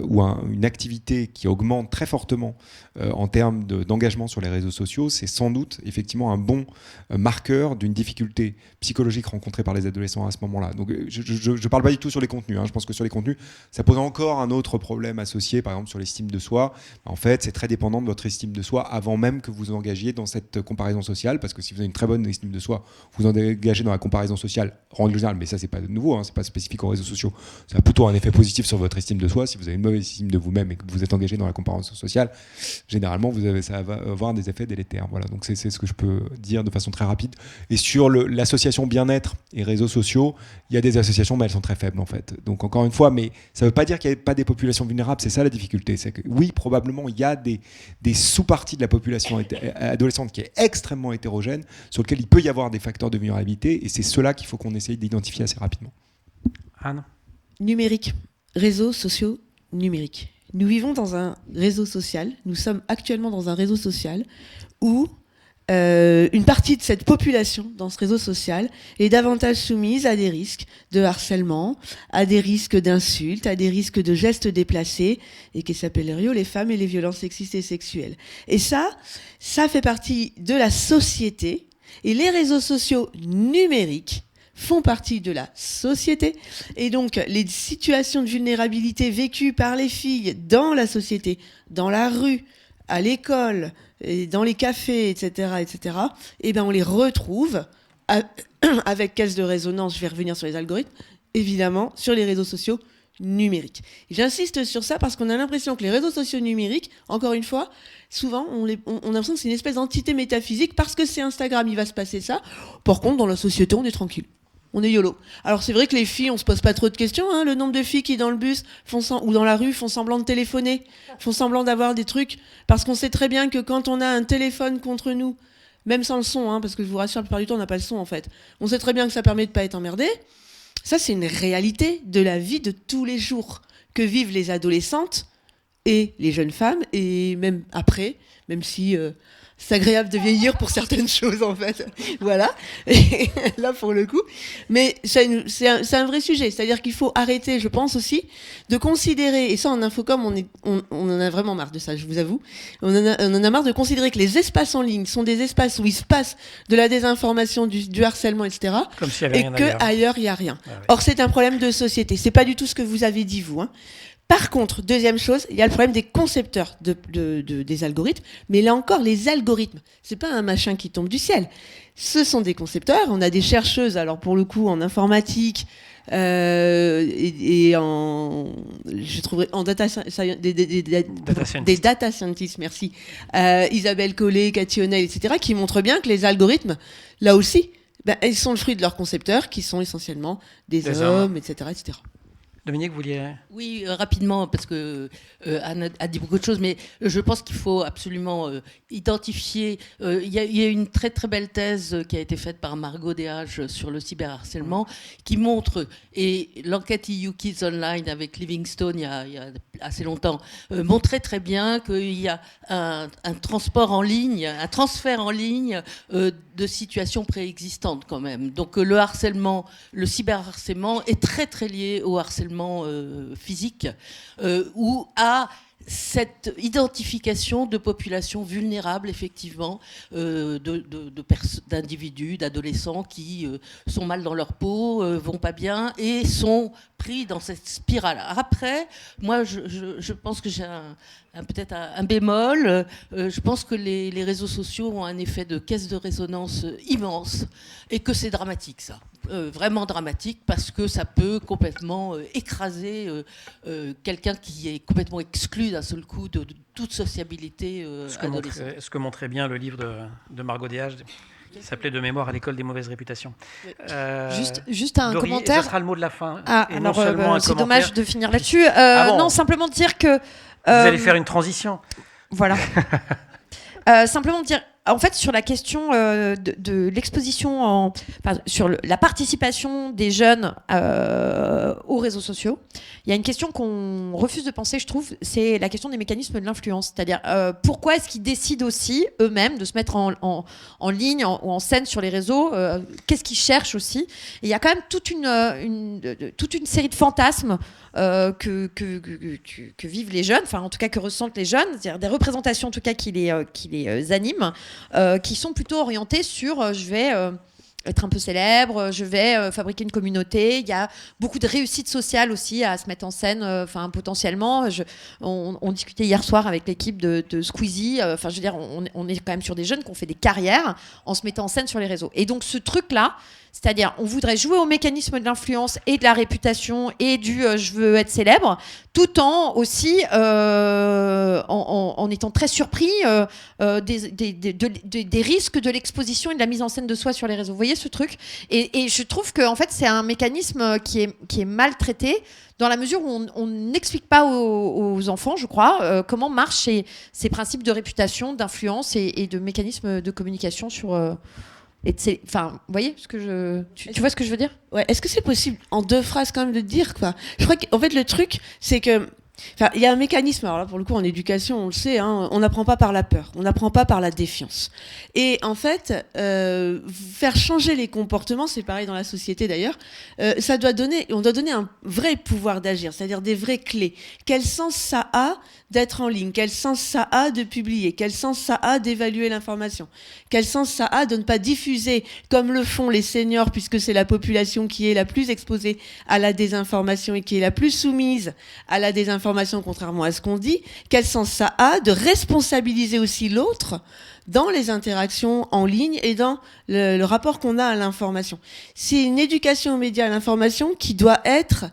D: ou une activité qui augmente très fortement en termes d'engagement sur les réseaux sociaux, c'est sans doute effectivement un bon marqueur d'une difficulté psychologique rencontrée par les adolescents à ce moment-là. Donc je ne parle pas du tout sur les contenus, je pense que sur les contenus, ça pose encore un autre problème associé, par exemple sur l'estime de soi. En fait, c'est très dépendant de votre estime de soi avant même que vous vous engagiez dans cette comparaison sociale, parce que si vous avez une très bonne estime de soi, vous engagez dans la comparaison sociale, en règle générale, mais ça c'est pas nouveau, c'est pas spécifique aux réseaux sociaux, ça a plutôt un effet positif sur votre estime de soi. Si vous avez une mauvaise estime de vous-même et que vous êtes engagé dans la comparaison sociale, généralement ça va avoir des effets délétères. Voilà, donc c'est ce que je peux dire de façon très rapide. Et sur l'association bien-être et réseaux sociaux, il y a des associations, mais elles sont très faibles en fait. Donc encore une fois, mais ça ne veut pas dire qu'il n'y a pas des populations vulnérables, c'est ça la difficulté. C'est que oui, probablement, il y a des sous-parties de la population adolescente qui est extrêmement hétérogène, sur lequel il peut y avoir des facteurs de vulnérabilité, et c'est cela qu'il faut qu'on essaye d'identifier assez rapidement.
A: Anne ?
G: Numérique, réseaux sociaux numériques. Nous vivons dans un réseau social, nous sommes actuellement dans un réseau social où une partie de cette population dans ce réseau social est davantage soumise à des risques de harcèlement, à des risques d'insultes, à des risques de gestes déplacés, et qui s'appellent les femmes et les violences sexistes et sexuelles. Et ça fait partie de la société, et les réseaux sociaux numériques font partie de la société, et donc les situations de vulnérabilité vécues par les filles dans la société, dans la rue, à l'école, et dans les cafés, etc., et ben on les retrouve avec caisse de résonance, je vais revenir sur les algorithmes, évidemment, sur les réseaux sociaux numériques. Et j'insiste sur ça parce qu'on a l'impression que les réseaux sociaux numériques, encore une fois, souvent on a l'impression que c'est une espèce d'entité métaphysique parce que c'est Instagram, il va se passer ça. Par contre, dans la société, on est tranquille. On est YOLO. Alors c'est vrai que les filles, on se pose pas trop de questions. Le nombre de filles qui dans le bus ou dans la rue font semblant de téléphoner, font semblant d'avoir des trucs, parce qu'on sait très bien que quand on a un téléphone contre nous, même sans le son, parce que je vous rassure, la plupart du temps on n'a pas le son en fait, on sait très bien que ça permet de pas être emmerdé. Ça c'est une réalité de la vie de tous les jours que vivent les adolescentes et les jeunes femmes, et même après, même si... c'est agréable de vieillir pour certaines choses, en fait. Voilà. Et là, pour le coup. Mais c'est un vrai sujet. C'est-à-dire qu'il faut arrêter, je pense aussi, de considérer, et ça, en Infocom, on en a vraiment marre de ça, je vous avoue. On en a marre de considérer que les espaces en ligne sont des espaces où il se passe de la désinformation, du harcèlement, etc.
A: Comme s'il y avait rien
G: et qu'ailleurs, il n'y a rien. Ah, ouais. Or, c'est un problème de société. C'est pas du tout ce que vous avez dit, vous, Par contre, deuxième chose, il y a le problème des concepteurs des algorithmes. Mais là encore, les algorithmes, c'est pas un machin qui tombe du ciel. Ce sont des concepteurs. On a des chercheuses, alors pour le coup, en informatique et en, je trouverais en des data scientists, merci. Isabelle Collet, Cathy O'Neill, etc., qui montrent bien que les algorithmes, là aussi, ils sont le fruit de leurs concepteurs, qui sont essentiellement des hommes, etc., etc.
A: Dominique, vous vouliez...
L: Oui, rapidement, parce que Anne a dit beaucoup de choses, mais je pense qu'il faut absolument identifier... Il y a une très très belle thèse qui a été faite par Margot Deshages sur le cyberharcèlement, qui montre, et l'enquête EU Kids Online avec Livingstone il y a assez longtemps, montrait très bien qu'il y a un transfert en ligne de situations préexistantes quand même. Donc le harcèlement, le cyberharcèlement est très très lié au harcèlement physique ou à cette identification de populations vulnérables, effectivement, d'individus, d'adolescents qui sont mal dans leur peau, vont pas bien et sont pris dans cette spirale. Après, moi, je pense que j'ai peut-être un bémol. Je pense que les réseaux sociaux ont un effet de caisse de résonance immense et que c'est dramatique, ça. Vraiment dramatique, parce que ça peut complètement écraser quelqu'un qui est complètement exclu d'un seul coup de toute sociabilité adolescente.
A: Ce que montrait bien le livre de Margot Deshages, qui s'appelait De mémoire à l'école des mauvaises réputations.
H: Juste un
A: Laurie,
H: commentaire.
A: Ce sera le mot de la fin.
H: C'est dommage de finir là-dessus.
A: Bon.
H: Non, simplement dire que...
A: Vous allez faire une transition.
H: Voilà. Simplement dire... En fait, sur la question de l'exposition, sur la participation des jeunes aux réseaux sociaux, il y a une question qu'on refuse de penser, je trouve, c'est la question des mécanismes de l'influence. C'est-à-dire, pourquoi est-ce qu'ils décident aussi eux-mêmes de se mettre en ligne ou en scène sur les réseaux? Qu'est-ce qu'ils cherchent aussi? Et il y a quand même toute une série de fantasmes que vivent les jeunes, enfin en tout cas que ressentent les jeunes, c'est-à-dire des représentations en tout cas qui les animent, qui sont plutôt orientées sur je vais être un peu célèbre, je vais fabriquer une communauté. Il y a beaucoup de réussite sociale aussi à se mettre en scène, potentiellement. On discutait hier soir avec l'équipe de Squeezie. Je veux dire, on est quand même sur des jeunes qui ont fait des carrières en se mettant en scène sur les réseaux. Et donc ce truc-là, c'est-à-dire, on voudrait jouer au mécanisme de l'influence et de la réputation et du je veux être célèbre, tout en aussi en étant très surpris des risques de l'exposition et de la mise en scène de soi sur les réseaux. Vous voyez ce truc? Et je trouve que en fait, c'est un mécanisme qui est mal traité, dans la mesure où on n'explique pas aux enfants, je crois, comment marchent ces principes de réputation, d'influence et de mécanismes de communication sur... vous voyez ce que tu vois ce que je veux dire?
G: Ouais. Est-ce que c'est possible en 2 phrases quand même de dire quoi? Je crois qu'en fait le truc c'est que il y a un mécanisme, alors là pour le coup en éducation on le sait, on n'apprend pas par la peur, on n'apprend pas par la défiance. Et en fait, faire changer les comportements, c'est pareil dans la société d'ailleurs, on doit donner un vrai pouvoir d'agir, c'est-à-dire des vraies clés. Quel sens ça a d'être en ligne? Quel sens ça a de publier? Quel sens ça a d'évaluer l'information? Quel sens ça a de ne pas diffuser comme le font les seniors, puisque c'est la population qui est la plus exposée à la désinformation et qui est la plus soumise à la désinformation, contrairement à ce qu'on dit? Quel sens ça a de responsabiliser aussi l'autre dans les interactions en ligne et dans le rapport qu'on a à l'information? C'est une éducation aux médias, à l'information qui doit être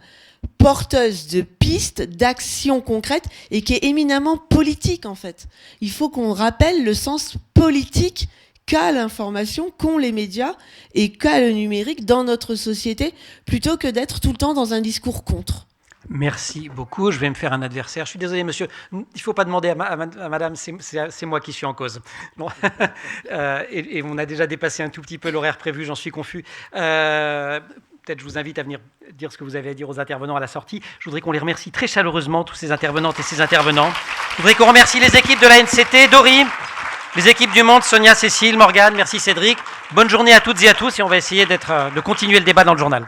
G: porteuse de pistes, d'actions concrètes et qui est éminemment politique en fait. Il faut qu'on rappelle le sens politique qu'a l'information, qu'ont les médias et qu'a le numérique dans notre société, plutôt que d'être tout le temps dans un discours contre.
A: Merci beaucoup. Je vais me faire un adversaire. Je suis désolé, monsieur. Il ne faut pas demander à madame, c'est moi qui suis en cause. Bon. Et on a déjà dépassé un tout petit peu l'horaire prévu, j'en suis confus. Peut-être je vous invite à venir dire ce que vous avez à dire aux intervenants à la sortie. Je voudrais qu'on les remercie très chaleureusement, tous ces intervenantes et ces intervenants. Je voudrais qu'on remercie les équipes de la NCT, Dory, les équipes du Monde, Sonia, Cécile, Morgane, merci Cédric. Bonne journée à toutes et à tous et on va essayer de continuer le débat dans le journal.